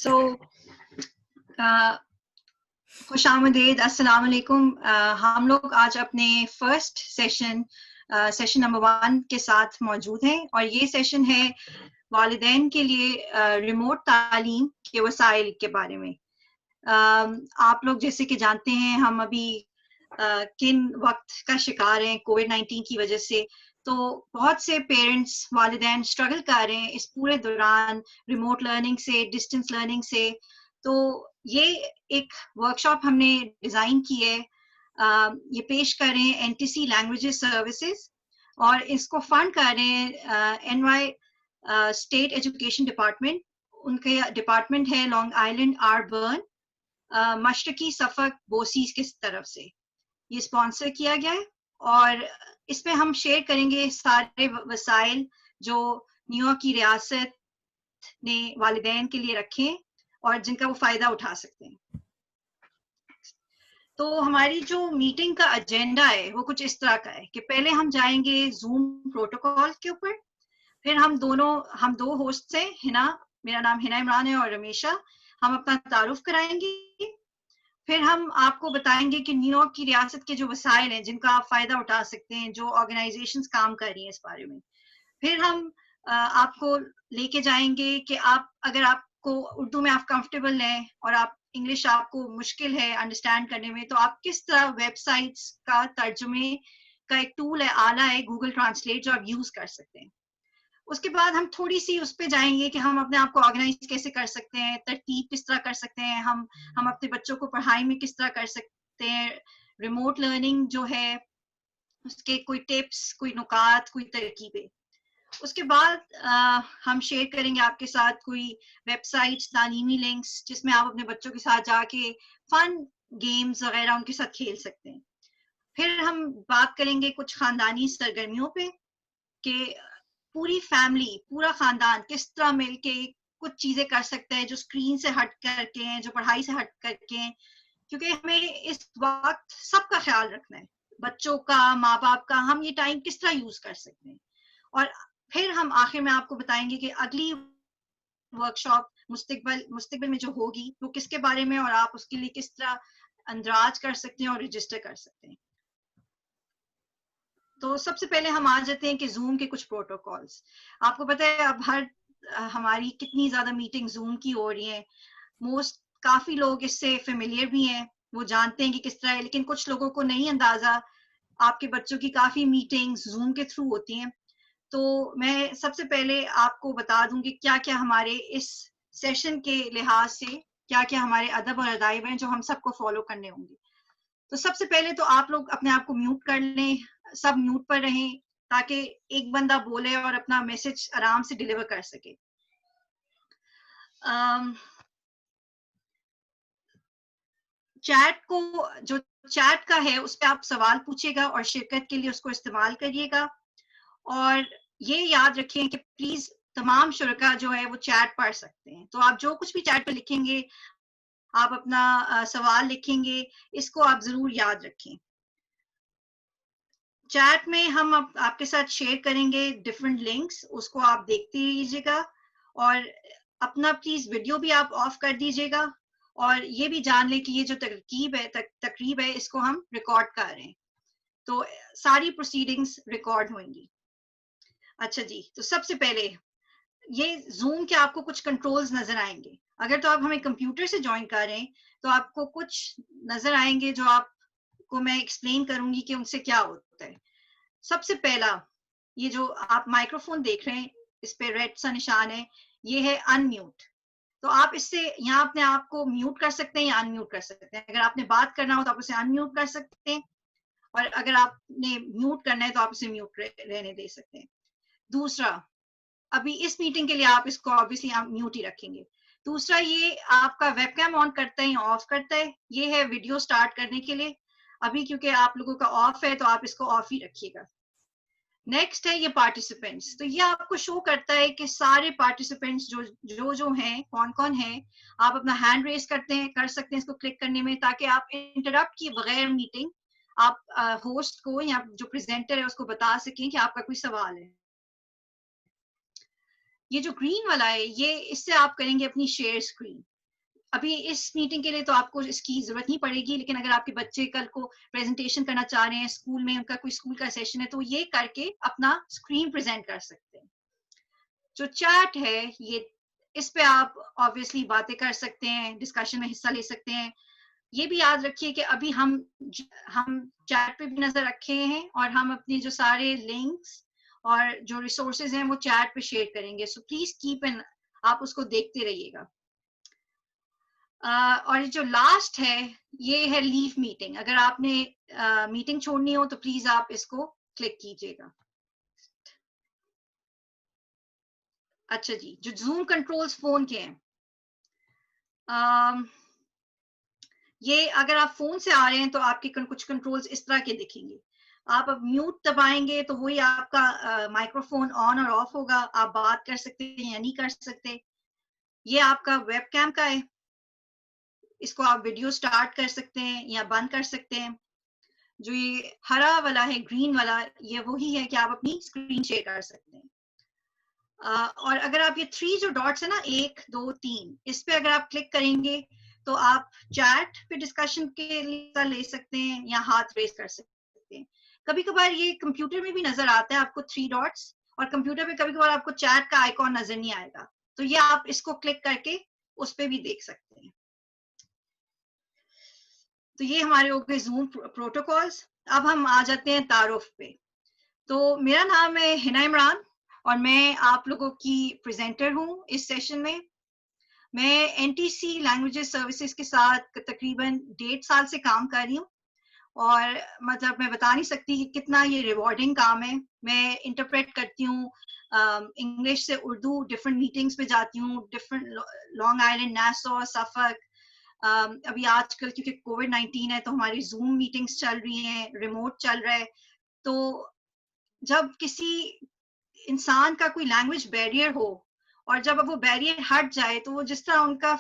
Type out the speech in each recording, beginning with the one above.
So, खुशामदीद, अस्सलाम वालेकुम। हम लोग आज अपने फर्स्ट सेशन नंबर 1 के साथ मौजूद हैं और ये सेशन है वालिदैन के लिए रिमोट तालीम के वसाइल के बारे में। आप लोग जैसे कि जानते हैं हम अभी किन वक्त का शिकार हैं कोविड-19 की वजह से, तो बहुत से पेरेंट्स वालिदैन स्ट्रगल कर रहे हैं इस पूरे दौरान रिमोट लर्निंग से, डिस्टेंस लर्निंग से। तो ये एक वर्कशॉप हमने डिजाइन की है, ये पेश कर रहे हैं एनटीसी लैंग्वेजेस सर्विसेज और इसको फंड कर रहे हैं एनवाई स्टेट एजुकेशन डिपार्टमेंट। उनके डिपार्टमेंट है लॉन्ग आइलैंड आर्बर्न, मशरकी सफक बोसीज की तरफ से ये स्पॉन्सर किया गया है और इसमें हम शेयर करेंगे सारे वसाइल जो न्यूयॉर्क की रियासत ने वालिदैन के लिए रखे और जिनका वो फायदा उठा सकते हैं। तो हमारी जो मीटिंग का एजेंडा है वो कुछ इस तरह का है कि पहले हम जाएंगे जूम प्रोटोकॉल के ऊपर, फिर हम दो होस्ट हैं, हिना, मेरा नाम हिना इमरान है और रमेशा, हम अपना तारुफ कराएंगे। फिर हम आपको बताएंगे कि न्यूयॉर्क की रियासत के जो वसाइल हैं जिनका आप फायदा उठा सकते हैं, जो ऑर्गेनाइजेशंस काम कर रही हैं इस बारे में। फिर हम आपको लेके जाएंगे कि आप अगर आपको उर्दू में आप कंफर्टेबल हैं और आप इंग्लिश आपको मुश्किल है अंडरस्टैंड करने में, तो आप किस तरह वेबसाइट्स का तर्जुमे का एक टूल है, आला है गूगल ट्रांसलेट, जो आप यूज कर सकते हैं। उसके बाद हम थोड़ी सी उस पे जाएंगे कि हम अपने आप को ऑर्गेनाइज कैसे कर सकते हैं, तरतीब किस तरह कर सकते हैं, हम अपने बच्चों को पढ़ाई में किस तरह कर सकते हैं, रिमोट लर्निंग जो है उसके कोई टिप्स, कोई नुकात, कोई तरकीबें। उसके बाद हम शेयर करेंगे आपके साथ कोई वेबसाइट्स, तालीमी लिंक्स जिसमें आप अपने बच्चों के साथ जाके फन गेम्स वगैरह उनके साथ खेल सकते हैं। फिर हम बात करेंगे कुछ खानदानी सरगर्मियों पे कि पूरी फैमिली, पूरा खानदान किस तरह मिलके कुछ चीजें कर सकते हैं जो स्क्रीन से हट करके हैं, जो पढ़ाई से हट करके हैं, क्योंकि हमें इस वक्त सबका ख्याल रखना है, बच्चों का, माँ बाप का। हम ये टाइम किस तरह यूज कर सकते हैं और फिर हम आखिर में आपको बताएंगे कि अगली वर्कशॉप मुस्तकबिल में जो होगी वो किसके बारे में और आप उसके लिए किस तरह अंदराज कर सकते हैं और रजिस्टर कर सकते हैं। तो सबसे पहले हम आ जाते हैं कि जूम के कुछ प्रोटोकॉल्स। आपको पता है अब हमारी कितनी ज्यादा मीटिंग जूम की हो रही है। काफी लोग इससे फेमिलियर भी हैं, वो जानते हैं कि किस तरह है, लेकिन कुछ लोगों को नहीं अंदाजा। आपके बच्चों की काफी मीटिंग्स जूम के थ्रू होती हैं। तो मैं सबसे पहले आपको बता दूंगी क्या क्या हमारे इस सेशन के लिहाज से क्या क्या हमारे अदब और अदाइब हैं जो हम सबको फॉलो करने होंगे। तो सबसे पहले तो आप लोग अपने आप को म्यूट कर लें, सब म्यूट पर रहें ताकि एक बंदा बोले और अपना मैसेज आराम से डिलीवर कर सके। जो चैट का है उस पर आप सवाल पूछिएगा और शिरकत के लिए उसको इस्तेमाल करिएगा। और ये याद रखिए कि प्लीज तमाम शुरका जो है वो चैट पढ़ सकते हैं, तो आप जो कुछ भी चैट पर लिखेंगे, आप अपना सवाल लिखेंगे, इसको आप जरूर याद रखें। चैट में हम आपके साथ शेयर करेंगे डिफरेंट लिंक्स, उसको आप देखते रहिएगा और अपना प्लीज वीडियो भी आप ऑफ कर दीजिएगा और ये भी जान लें कि ये जो तकरीब है इसको हम रिकॉर्ड कर रहे हैं, तो सारी प्रोसीडिंग्स रिकॉर्ड होंगी। अच्छा जी, तो सबसे पहले ये जूम के आपको कुछ कंट्रोल्स नजर आएंगे। अगर तो आप हमें कंप्यूटर से ज्वाइन कर रहे हैं तो आपको कुछ नजर आएंगे जो आपको मैं एक्सप्लेन करूंगी कि उनसे क्या होता है। सबसे पहला, ये जो आप माइक्रोफोन देख रहे हैं इस पे रेड सा निशान है, ये है अनम्यूट। तो आप इससे यहाँ अपने आप को म्यूट कर सकते हैं या अनम्यूट कर सकते हैं। अगर आपने बात करना हो तो आप उसे अनम्यूट कर सकते हैं और अगर आपने म्यूट करना है तो आप उसे म्यूट रहने दे सकते हैं। दूसरा, अभी इस मीटिंग के लिए आप इसको ऑब्वियसली आप म्यूट ही रखेंगे। दूसरा, ये आपका वेबकैम ऑन करता है या ऑफ करता है, ये है वीडियो स्टार्ट करने के लिए। अभी क्योंकि आप लोगों का ऑफ है तो आप इसको ऑफ ही रखिएगा। नेक्स्ट है ये पार्टिसिपेंट्स, तो ये आपको शो करता है कि सारे पार्टिसिपेंट्स जो हैं, कौन कौन है। आप अपना हैंड रेस कर सकते हैं इसको क्लिक करने में, ताकि आप इंटरप्ट किए बगैर मीटिंग आप होस्ट को या जो प्रेजेंटर है उसको बता सकें कि आपका कोई सवाल है। ये जो ग्रीन वाला है, ये इससे आप करेंगे अपनी शेयर स्क्रीन। अभी इस मीटिंग के लिए तो आपको इसकी जरूरत नहीं पड़ेगी, लेकिन अगर आपके बच्चे कल को प्रेजेंटेशन करना चाह रहे हैं स्कूल में, उनका कोई स्कूल का सेशन है, तो ये करके अपना स्क्रीन प्रेजेंट कर सकते हैं। जो चैट है ये, इस पे आप ऑब्वियसली बातें कर सकते हैं, डिस्कशन में हिस्सा ले सकते हैं। ये भी याद रखिए कि अभी हम चैट पे भी नजर रखे हैं और हम अपने जो सारे लिंक्स और जो रिसोर्सेज हैं वो चैट पे शेयर करेंगे, सो प्लीज कीप एन, आप उसको देखते रहिएगा। और जो लास्ट है ये है लीव मीटिंग। अगर आपने मीटिंग छोड़नी हो तो प्लीज आप इसको क्लिक कीजिएगा। अच्छा जी, जो जूम कंट्रोल्स फोन के हैं, ये अगर आप फोन से आ रहे हैं तो आपके कुछ कंट्रोल्स इस तरह के दिखेंगे। आप अब म्यूट दबाएंगे तो वही आपका माइक्रोफोन ऑन और ऑफ होगा, आप बात कर सकते हैं या नहीं कर सकते। ये आपका वेबकैम का है, इसको आप वीडियो स्टार्ट कर सकते हैं या बंद कर सकते हैं। जो ये हरा वाला है, ग्रीन वाला, ये वही है कि आप अपनी स्क्रीन शेयर कर सकते हैं। और अगर आप ये 3 जो डॉट्स है ना, 1 2 3, इस पे अगर आप क्लिक करेंगे तो आप चैट पे डिस्कशन के लिए ले सकते हैं या हाथ रेस कर सकते हैं। कभी कभार ये कंप्यूटर में भी नजर आता है आपको 3 डॉट्स, और कंप्यूटर पे कभी कभार आपको चैट का आइकॉन नजर नहीं आएगा, तो ये आप इसको क्लिक करके उस पे भी देख सकते हैं। तो ये हमारे हो गए जूम प्रोटोकॉल्स। अब हम आ जाते हैं तारुफ पे। तो मेरा नाम है हिना इमरान और मैं आप लोगों की प्रेजेंटर हूँ इस सेशन में। मैं एनटीसी लैंग्वेजेस सर्विसेज के साथ तकरीबन 1.5 साल से काम कर रही हूँ, और मतलब मैं बता नहीं सकती कि कितना ये रिवॉर्डिंग काम है। मैं इंटरप्रेट करती हूँ इंग्लिश से उर्दू, डिफरेंट मीटिंग्स पे जाती हूँ, डिफरेंट लॉन्ग आइलैंड, नासौ, सफक। अभी आजकल क्योंकि कोविड-19 है तो हमारी जूम मीटिंग्स चल रही हैं, रिमोट चल रहा है। तो जब किसी इंसान का कोई लैंग्वेज बैरियर हो और जब अब वो बैरियर हट जाए, तो वो जिस तरह उनका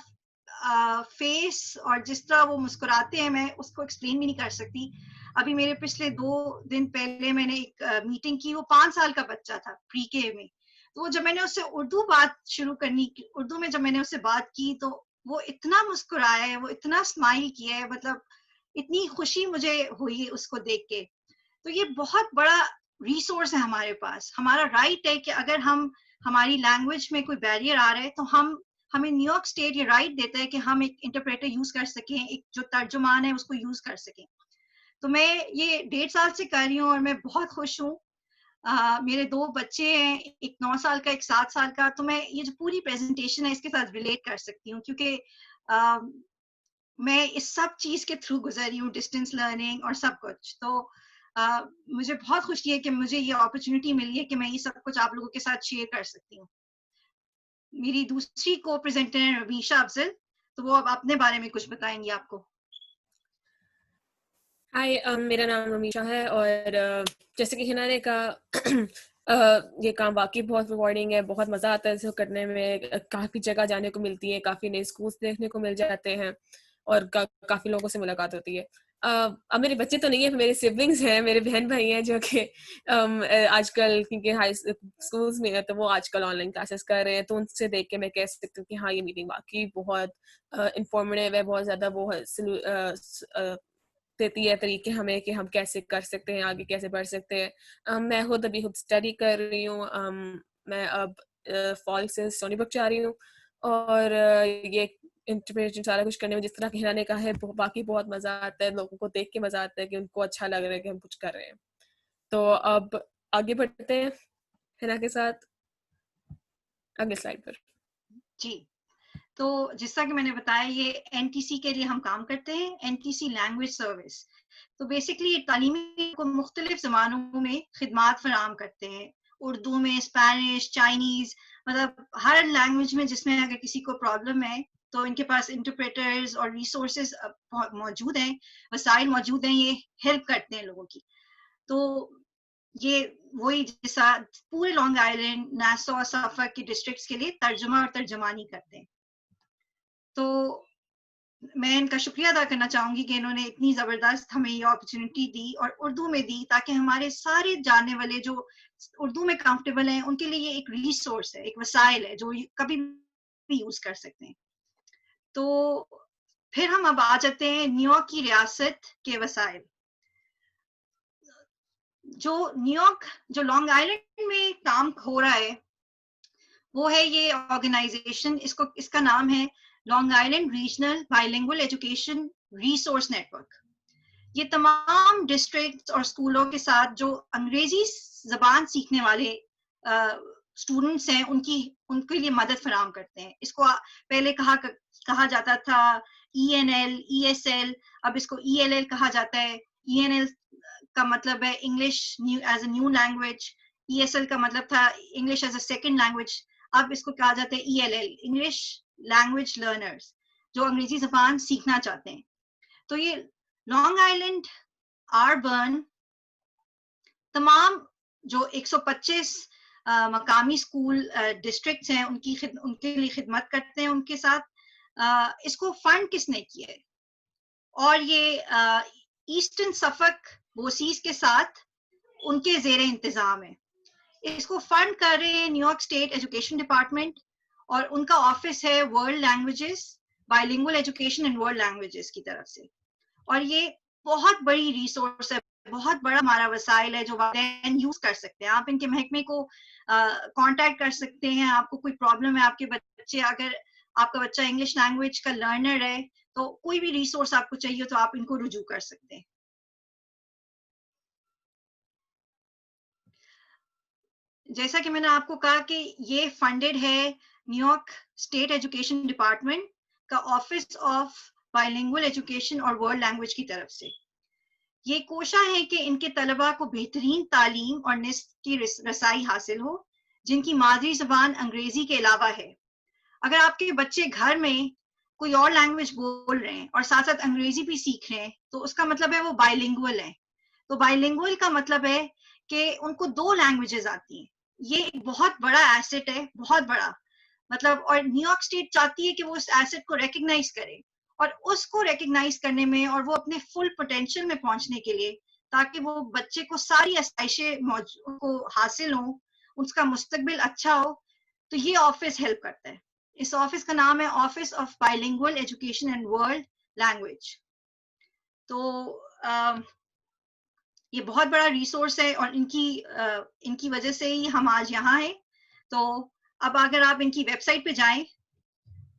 फेस और जिस तरह वो मुस्कुराते हैं, मैं उसको एक्सप्लेन भी नहीं कर सकती। अभी मेरे पिछले 2 दिन पहले मैंने एक मीटिंग की, वो 5 साल का बच्चा था, प्री के में। तो वो जब मैंने उससे उर्दू बात शुरू करनी की, उर्दू में जब मैंने उससे बात की, तो वो इतना मुस्कुराया है, वो इतना स्माइल किया है, मतलब इतनी खुशी मुझे हुई उसको देख के। तो ये बहुत बड़ा रिसोर्स है हमारे पास। हमारा राइट है कि अगर हम, हमारी लैंग्वेज में कोई बैरियर आ रहा है, तो हमें न्यूयॉर्क स्टेट ये राइट देता है कि हम एक इंटरप्रेटर यूज कर सकें, एक जो तर्जुमान है उसको यूज कर सकें। तो मैं ये 1.5 साल से कर रही हूँ और मैं बहुत खुश हूँ। मेरे 2 बच्चे हैं, एक 9 साल का, एक 7 साल का। तो मैं ये जो पूरी प्रेजेंटेशन है इसके साथ रिलेट कर सकती हूँ, क्योंकि मैं इस सब चीज के थ्रू गुजरी हूँ, डिस्टेंस लर्निंग और सब कुछ। तो मुझे बहुत खुशी है कि मुझे ये अपॉर्चुनिटी मिली है कि मैं ये सब कुछ आप लोगों के साथ शेयर कर सकती हूँ। मेरी दूसरी को प्रेजेंटर है रमीशा अफजल, तो वो अब अपने बारे में कुछ बताएंगी आपको। हाय, मेरा नाम रमीशा है और जैसे कि हिना ने कहा ये काम वाकई बहुत रिवॉर्डिंग है, बहुत मज़ा आता है इसको करने में। काफ़ी जगह जाने को मिलती है, काफ़ी नए स्कूल्स देखने को मिल जाते हैं और काफ़ी लोगों से मुलाकात होती है। अब मेरे बच्चे तो नहीं है, मेरे सिबलिंग्स हैं, मेरे बहन भाई हैं जो कि आजकल क्योंकि हाई स्कूल्स में है तो वो आजकल ऑनलाइन क्लासेस कर रहे हैं, तो उनसे देख के मैं कह सकती हूँ कि हाँ, ये मीटिंग वाकई बहुत इंफॉर्मेटिव है, बहुत ज़्यादा वो देती है तरीके हमें कि हम कैसे कर सकते हैं, आगे कैसे बढ़ सकते हैं। मैं खुद स्टडी कर रही हूँ। मैं अब फॉल से स्टोनी बुक जा रही हूँ और ये इंटरप्रिटेशन सारा कुछ करने में जिस तरह की हिना ने कहा है, बाकी बहुत मज़ा आता है, लोगों को देख के मज़ा आता है कि उनको अच्छा लग रहा है कि हम कुछ कर रहे हैं। तो अब आगे बढ़ते हैं हिना के साथ अगले स्लाइड पर। जी, तो जैसा कि मैंने बताया, ये एनटीसी के लिए हम काम करते हैं, एनटीसी लैंग्वेज सर्विस। तो बेसिकली ये तालीमी को मुख्तलिफ ज़बानों में खिदमात फराहम करते हैं, उर्दू में, स्पेनिश, चाइनीज, मतलब हर लैंग्वेज में जिसमें अगर किसी को प्रॉब्लम है तो इनके पास इंटरप्रेटर्स और रिसोर्सेज मौजूद हैं, वसाइल मौजूद हैं, ये हेल्प करते हैं लोगों की। तो ये वही जैसा पूरे लॉन्ग आइलैंड, नासौ, सफक के डिस्ट्रिक्ट्स के लिए तर्जुमा और तर्जुमानी करते हैं। तो मैं इनका शुक्रिया अदा करना चाहूंगी कि इन्होंने इतनी जबरदस्त हमें ये अपॉर्चुनिटी दी और उर्दू में दी, ताकि हमारे सारे जानने वाले जो उर्दू में कंफर्टेबल हैं उनके लिए ये एक रिसोर्स है, एक वसाइल है जो कभी भी यूज कर सकते हैं। तो फिर हम अब आ जाते हैं न्यूयॉर्क की रियासत के वसाइल। जो न्यूयॉर्क, जो लॉन्ग आइलैंड में काम हो रहा है, वो है ये ऑर्गेनाइजेशन, इसका नाम है long island regional bilingual education resource network. ये तमाम डिस्ट्रिक्ट्स और स्कूलों के साथ जो अंग्रेजी जबान सीखने वाले स्टूडेंट्स हैं, उनके लिए मदद फराम करते हैं। इसको पहले कहा जाता था ENL, ESL, अब इसको ELL कहा जाता है। ENL का मतलब है English as a new language, ESL का मतलब था English as a second language. अब इसको कहा जाता है ELL, इंग्लिश लैंग्वेज लर्नर्स, जो अंग्रेजी जबान सीखना चाहते हैं। तो ये लॉन्ग आइलैंड, आरबर्न, तमाम जो 125 मकामी स्कूल डिस्ट्रिक्ट्स हैं, उनके लिए खिदमत करते हैं उनके साथ। इसको फंड किसने किया है? और ये ईस्टर्न सफक बोसीज के साथ उनके जेर इंतजाम है। इसको फंड कर रहे हैं न्यूयॉर्क स्टेट एजुकेशन डिपार्टमेंट, और उनका ऑफिस है world languages, bilingual education and world languages की तरफ से। और ये बहुत बड़ी रिसोर्स है, बहुत बड़ा हमारा वसाइल है जो वालिदैन यूज कर सकते हैं। आप इनके महकमे को कांटेक्ट कर सकते हैं। आपको कोई प्रॉब्लम है, आपके बच्चे, अगर आपका बच्चा इंग्लिश लैंग्वेज का लर्नर है, तो कोई भी रिसोर्स आपको चाहिए तो आप इनको रुजू कर सकते हैं। जैसा कि मैंने आपको कहा कि ये फंडेड है न्यूयॉर्क स्टेट एजुकेशन डिपार्टमेंट का ऑफिस ऑफ बाइलिंगुअल एजुकेशन और वर्ल्ड लैंग्वेज की तरफ से। ये कोशा है कि इनके तलबा को बेहतरीन तालीम और निस्ब की रसाई हासिल हो, जिनकी मादरी जबान अंग्रेजी के अलावा है। अगर आपके बच्चे घर में कोई और लैंग्वेज बोल रहे हैं और साथ साथ अंग्रेजी भी सीख रहे हैं, तो उसका मतलब है वो बाइलिंगुअल है। तो बाइलिंगुअल का मतलब है कि उनको 2 लैंग्वेजेस आती हैं। ये एक बहुत बड़ा एसेट है, बहुत बड़ा। मतलब, और न्यूयॉर्क स्टेट चाहती है कि वो उस एसेट को रिकग्नाइज करे, और उसको रिकग्नाइज करने में और वो अपने फुल पोटेंशियल में पहुंचने के लिए, ताकि वो बच्चे को सारी आसाइशें को हासिल हो, उसका मुस्तकबिल अच्छा हो, तो ये ऑफिस हेल्प करता है। इस ऑफिस का नाम है office of bilingual education and world language. तो ये बहुत बड़ा रिसोर्स है, और इनकी वजह से ही हम आज यहाँ हैं। तो अब अगर आप इनकी वेबसाइट पे जाएं,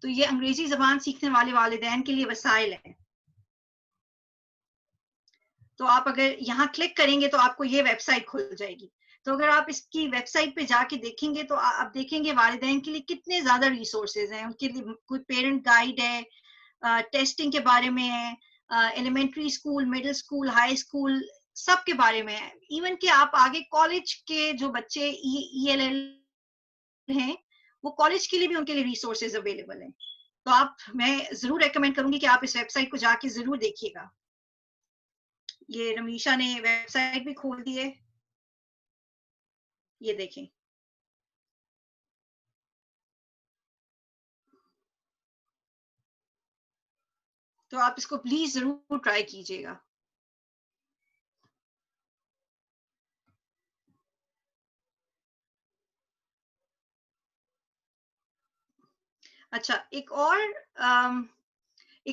तो ये अंग्रेजी जबान सीखने वाले वालिदैन के लिए वसाइल है। तो आप अगर यहाँ क्लिक करेंगे तो आपको ये वेबसाइट खुल जाएगी। तो अगर आप इसकी वेबसाइट पे जाके देखेंगे, तो आप देखेंगे वालिदैन के लिए कितने ज्यादा रिसोर्सेज हैं। उनके लिए कोई पेरेंट गाइड है, टेस्टिंग के बारे में है, elementary school, middle school, high school, सब के बारे में है। इवन कि आप आगे कॉलेज के जो बच्चे ELL हैं, वो कॉलेज के लिए भी उनके लिए रिसोर्सेज अवेलेबल हैं। तो मैं जरूर रेकमेंड करूंगी कि आप इस वेबसाइट को जाके जरूर देखिएगा। ये रमीशा ने वेबसाइट भी खोल दी है, ये देखें। तो आप इसको प्लीज जरूर ट्राई कीजिएगा। अच्छा, एक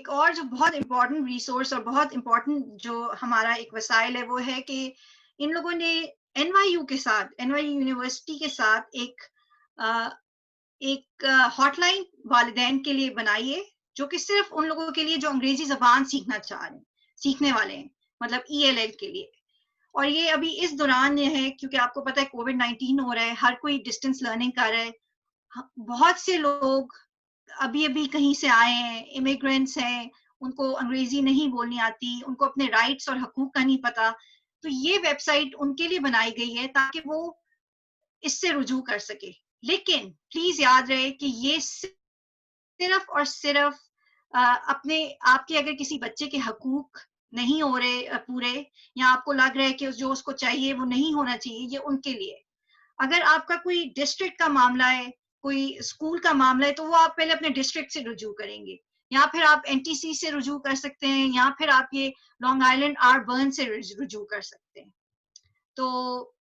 और जो बहुत इंपॉर्टेंट रिसोर्स और बहुत इंपॉर्टेंट जो हमारा एक वसाइल है, वो है कि इन लोगों ने NYU के साथ, NYU यूनिवर्सिटी के साथ एक हॉटलाइन वालिदैन के लिए बनाई है, जो कि सिर्फ उन लोगों के लिए जो अंग्रेजी जबान सीखना चाह रहे हैं, सीखने वाले हैं, मतलब ELL के लिए। और ये अभी इस दौरान है, क्योंकि आपको पता है COVID-19 हो रहा है, हर कोई डिस्टेंस लर्निंग कर रहा है। बहुत से लोग अभी अभी कहीं से आए हैं, इमिग्रेंट्स हैं, उनको अंग्रेजी नहीं बोलनी आती, उनको अपने राइट्स और हकूक का नहीं पता। तो ये वेबसाइट उनके लिए बनाई गई है ताकि वो इससे रुजू कर सके। लेकिन प्लीज याद रहे कि ये सिर्फ और सिर्फ अपने आपके, अगर किसी बच्चे के हकूक नहीं हो रहे पूरे, या आपको लग रहा है कि जो उसको चाहिए वो नहीं होना चाहिए, ये उनके लिए। अगर आपका कोई डिस्ट्रिक्ट का मामला है, कोई स्कूल का मामला है, तो वो आप पहले अपने डिस्ट्रिक्ट से रुजू करेंगे, या फिर आप NTC से रुजू कर सकते हैं, या फिर आप ये लॉन्ग आइलैंड आरबर्न से रुजू कर सकते हैं। तो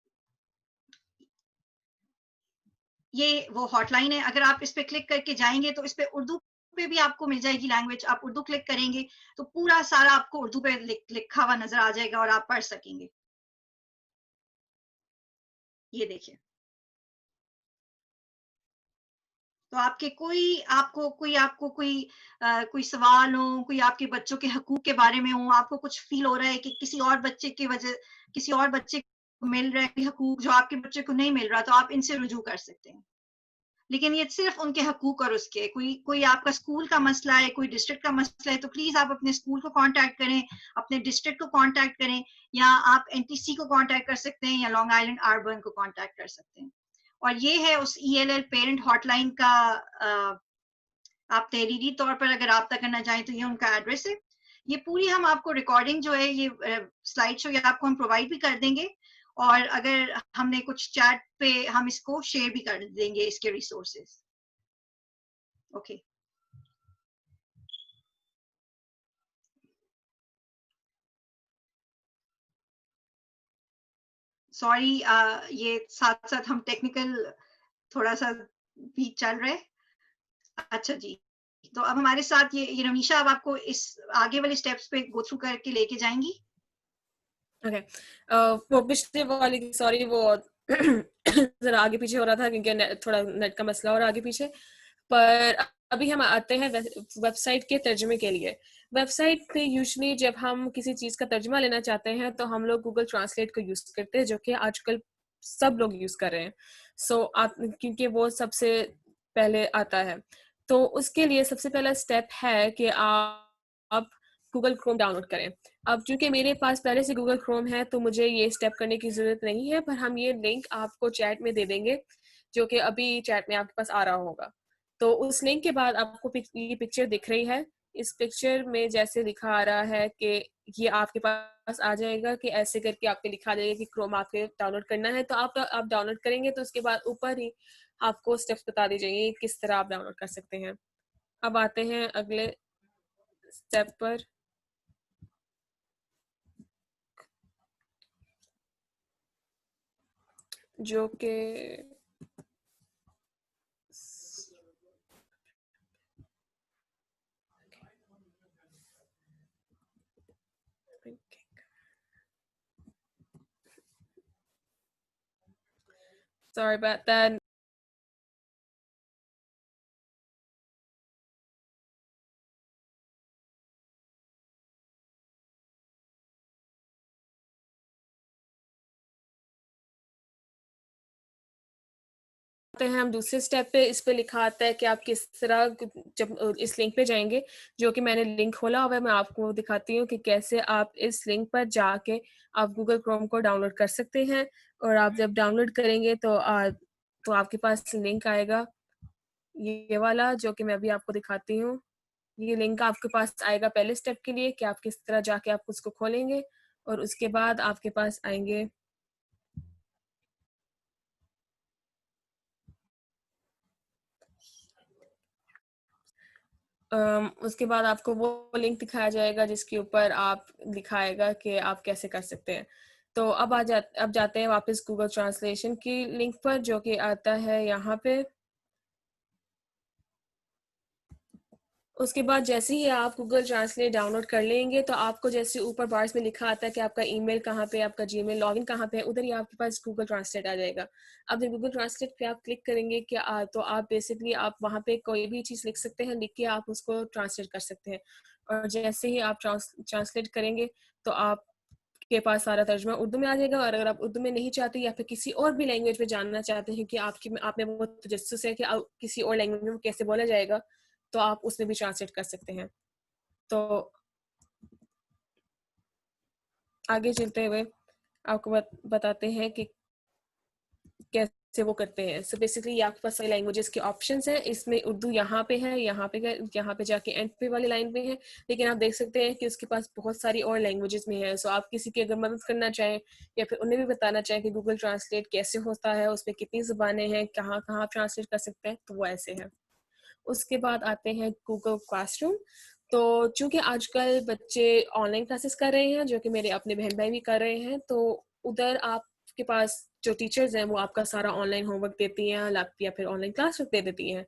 ये वो हॉटलाइन है। अगर आप इस पे क्लिक करके जाएंगे तो इस पे उर्दू पे भी आपको मिल जाएगी लैंग्वेज, आप उर्दू क्लिक करेंगे तो पूरा सारा आपको उर्दू पे लिखा हुआ नजर आ जाएगा और आप पढ़ सकेंगे। ये देखिए। तो आपको कोई सवाल हो, कोई आपके बच्चों के हकूक के बारे में हो, आपको कुछ फील हो रहा है कि किसी और बच्चे को मिल रहा है हकूक जो आपके बच्चे को नहीं मिल रहा, तो आप इनसे रुजू कर सकते हैं। लेकिन ये सिर्फ उनके हकूक और उसके, कोई आपका स्कूल का मसला है, कोई डिस्ट्रिक्ट का मसला है, तो प्लीज आप अपने स्कूल को कांटेक्ट करें, अपने डिस्ट्रिक्ट को कांटेक्ट करें, या आप एनटीसी को कांटेक्ट कर सकते हैं, या लॉन्ग आइलैंड अर्बन को कांटेक्ट कर सकते हैं। और ये है उस ईएलएल पेरेंट हॉटलाइन का, आप तहरीरी तौर पर अगर रब्ता करना चाहें तो ये उनका एड्रेस है। ये पूरी हम आपको रिकॉर्डिंग जो है, ये स्लाइड शो, ये आपको हम प्रोवाइड भी कर देंगे, और अगर हमने कुछ चैट पे हम इसको शेयर भी कर देंगे, इसके रिसोर्सेज। ओके। सॉरी, ये साथ साथ हम टेक्निकल थोड़ा सा भी चल रहे। अच्छा जी, तो अब हमारे साथ ये रमीशा अब आपको इस आगे वाले स्टेप्स पे गो थ्रू करके लेके जाएंगी। ओके। वो पिछले वाली, सॉरी, वो जरा आगे पीछे हो रहा था क्योंकि थोड़ा नेट का मसला और आगे पीछे। पर अभी हम आते हैं वेबसाइट के तर्जुमे के लिए। वेबसाइट पे यूजुअली जब हम किसी चीज का तर्जुमा लेना चाहते हैं तो हम लोग गूगल ट्रांसलेट को यूज करते हैं, जो कि आजकल सब लोग यूज कर रहे हैं। क्योंकि वो सबसे पहले आता है। तो उसके लिए सबसे पहला स्टेप है कि आप गूगल क्रोम डाउनलोड करें। अब चूंकि मेरे पास पहले से गूगल क्रोम है तो मुझे ये स्टेप करने की जरूरत नहीं है, पर हम ये लिंक आपको चैट में दे देंगे, जो कि अभी चैट में आपके पास आ रहा होगा। तो उस लिंक के बाद आपको ये पिक्चर दिख रही है। इस पिक्चर में जैसे दिखा आ रहा है कि ये आपके पास आ जाएगा कि ऐसे करके आपके लिखा जाएगा कि क्रोम आपके डाउनलोड करना है। तो आप डाउनलोड करेंगे तो उसके बाद ऊपर ही आपको स्टेप्स बता दी जाएंगे किस तरह आप डाउनलोड कर सकते हैं। अब आते हैं अगले स्टेप पर, जो कि sorry about that। हैं हम दूसरे स्टेप पे, इस पे लिखा आता है कि आप किस तरह, जब इस लिंक पे जाएंगे, जो कि मैंने लिंक खोला हुआ है, मैं आपको दिखाती हूँ कि कैसे आप इस लिंक पर जाके आप गूगल क्रोम को डाउनलोड कर सकते हैं। और आप जब डाउनलोड करेंगे तो आपके पास लिंक आएगा, ये वाला, जो कि मैं अभी आपको दिखाती हूँ। ये लिंक आपके पास आएगा पहले स्टेप के लिए कि आप किस तरह जाके आप उसको खोलेंगे, और उसके बाद आपके पास आएंगे उसके बाद आपको वो लिंक दिखाया जाएगा जिसके ऊपर आप दिखाएगा कि आप कैसे कर सकते हैं। तो अब जाते हैं वापस गूगल ट्रांसलेशन की लिंक पर, जो कि आता है यहाँ पे। उसके बाद जैसे ही आप गूगल ट्रांसलेट डाउनलोड कर लेंगे तो आपको जैसे ऊपर बार्स में लिखा आता है कि आपका ईमेल कहाँ पे, आपका जीमेल लॉगिन कहाँ पे है, उधर ही आपके पास गूगल ट्रांसलेट आ जाएगा। अब जब गूगल ट्रांसलेट पे आप क्लिक करेंगे कि तो आप बेसिकली आप वहाँ पे कोई भी चीज़ लिख सकते हैं, लिख के आप उसको ट्रांसलेट कर सकते हैं। और जैसे ही आप ट्रांसलेट करेंगे तो आप के पास सारा तर्जुमा उर्दू में आ जाएगा। और अगर आप उर्दू में नहीं चाहते या फिर किसी और भी लैंग्वेज में जानना चाहते हैं कि आप में वो तजस्सुस है कि किसी और लैंग्वेज में कैसे बोला जाएगा, तो आप उसमें भी ट्रांसलेट कर सकते हैं। तो आगे चलते हुए आपको बताते हैं कि कैसे वो करते हैं। सो बेसिकली आपके पास सारी लैंग्वेजेस के ऑप्शंस हैं। इसमें उर्दू यहाँ पे है, यहाँ पे जाके एंड पे वाली लाइन पे है, लेकिन आप देख सकते हैं कि उसके पास बहुत सारी और लैंग्वेजेस में है। सो आप किसी की अगर मदद करना चाहें या फिर उन्हें भी बताना चाहें कि गूगल ट्रांसलेट कैसे होता है, उसमें कितनी ज़ुबानें हैं, कहाँ कहाँ आप ट्रांसलेट कर सकते हैं, तो वो ऐसे है। उसके बाद आते हैं गूगल क्लासरूम। तो चूंकि आजकल बच्चे ऑनलाइन क्लासेस कर रहे हैं, जो कि मेरे अपने बहन भाई भी कर रहे हैं, तो उधर आपके पास जो टीचर्स हैं वो आपका सारा ऑनलाइन होमवर्क देती हैं या फिर ऑनलाइन क्लास दे देती हैं।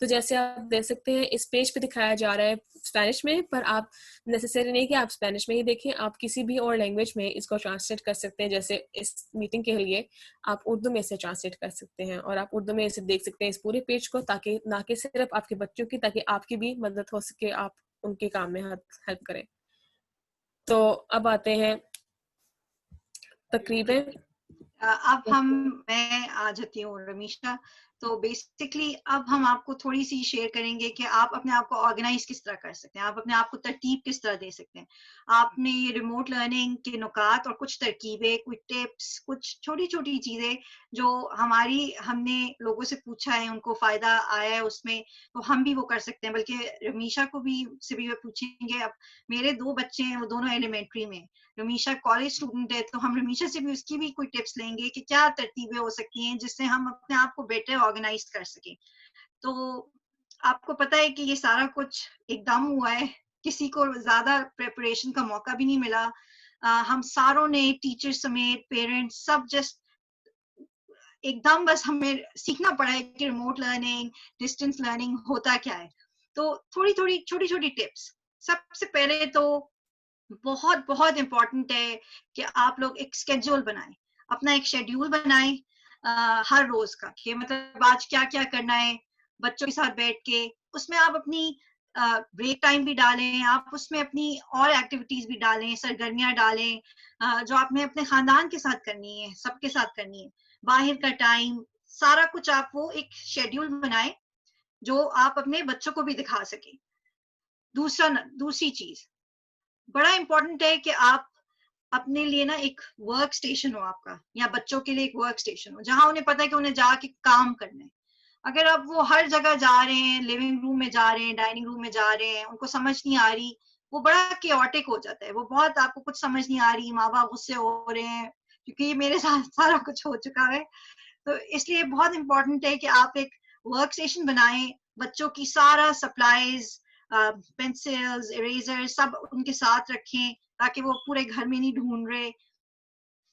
तो जैसे आप देख सकते हैं इस पेज पे दिखाया जा रहा है स्पेनिश में, पर आप नेसेसरी नहीं कि आप स्पेनिश में ही देखें, आप किसी भी और लैंग्वेज में इसको ट्रांसलेट कर सकते हैं। जैसे इस मीटिंग के लिए आप उर्दू में इसे ट्रांसलेट कर सकते हैं और आप उर्दू में इसे देख सकते हैं इस पूरे पेज को, ताकि ना कि सिर्फ आपके बच्चों की, ताकि आपकी भी मदद हो सके, आप उनके काम में हेल्प करें। तो अब आते हैं तकरीबन अब मैं आ जाती हूँ रमीशा। तो बेसिकली अब हम आपको थोड़ी सी शेयर करेंगे कि आप अपने आप को ऑर्गेनाइज किस तरह कर सकते हैं, आप अपने आप को तरतीब किस तरह दे सकते हैं। आपने ये रिमोट लर्निंग के नुकात और कुछ तरकीबें, कुछ टिप्स, कुछ छोटी छोटी चीजें जो हमने लोगों से पूछा है, उनको फायदा आया है उसमें, तो हम भी वो कर सकते हैं। बल्कि रमीशा को भी से भी पूछेंगे। अब मेरे 2 बच्चे हैं, वो दोनों एलिमेंट्री में, रमीशा कॉलेज स्टूडेंट है, तो हम रमीशा से भी उसकी भी कोई टिप्स लेंगे कि क्या तरतीबें हो सकती हैं जिससे हम अपने आप को बेटर ऑर्गेनाइज कर सकें। तो आपको पता है कि ये सारा कुछ एकदम हुआ है, किसी को ज्यादा प्रिपरेशन का मौका भी नहीं मिला। हम सारों ने, टीचर समेत पेरेंट्स सब, जस्ट एकदम बस हमें सीखना पड़ा है कि रिमोट लर्निंग, डिस्टेंस लर्निंग होता क्या है। तो थोड़ी थोड़ी छोटी छोटी टिप्स। सबसे पहले तो बहुत बहुत इम्पोर्टेंट है कि आप लोग एक स्केड्यूल बनाएं, अपना एक शेड्यूल बनाएं हर रोज का, कि मतलब आज क्या क्या करना है बच्चों के साथ बैठ के। उसमें आप अपनी ब्रेक टाइम भी डालें, आप उसमें अपनी और एक्टिविटीज भी डालें, सरगर्मियां डालें जो आपने अपने खानदान के साथ करनी है, सबके साथ करनी है। बाहर का टाइम, सारा कुछ आप वो एक शेड्यूल बनाएं जो आप अपने बच्चों को भी दिखा सके। दूसरी चीज बड़ा इंपॉर्टेंट है कि आप अपने लिए ना एक वर्क स्टेशन हो आपका, या बच्चों के लिए एक वर्क स्टेशन हो जहां उन्हें पता है कि उन्हें जाके काम करना है। अगर अब वो हर जगह जा रहे हैं, लिविंग रूम में जा रहे हैं, डाइनिंग रूम में जा रहे हैं, उनको समझ नहीं आ रही, वो बड़ा केओटिक हो जाता है, वो बहुत, आपको कुछ समझ नहीं आ रही, माँ बाप गुस्से हो रहे हैं, क्योंकि ये मेरे साथ सारा कुछ हो चुका है। तो इसलिए बहुत इंपॉर्टेंट है कि आप एक वर्क स्टेशन बनाएं, बच्चों की सारा सप्लाईज, पेंसिल्स, इरेजर सब उनके साथ रखें, ताकि वो पूरे घर में नहीं ढूंढ रहे।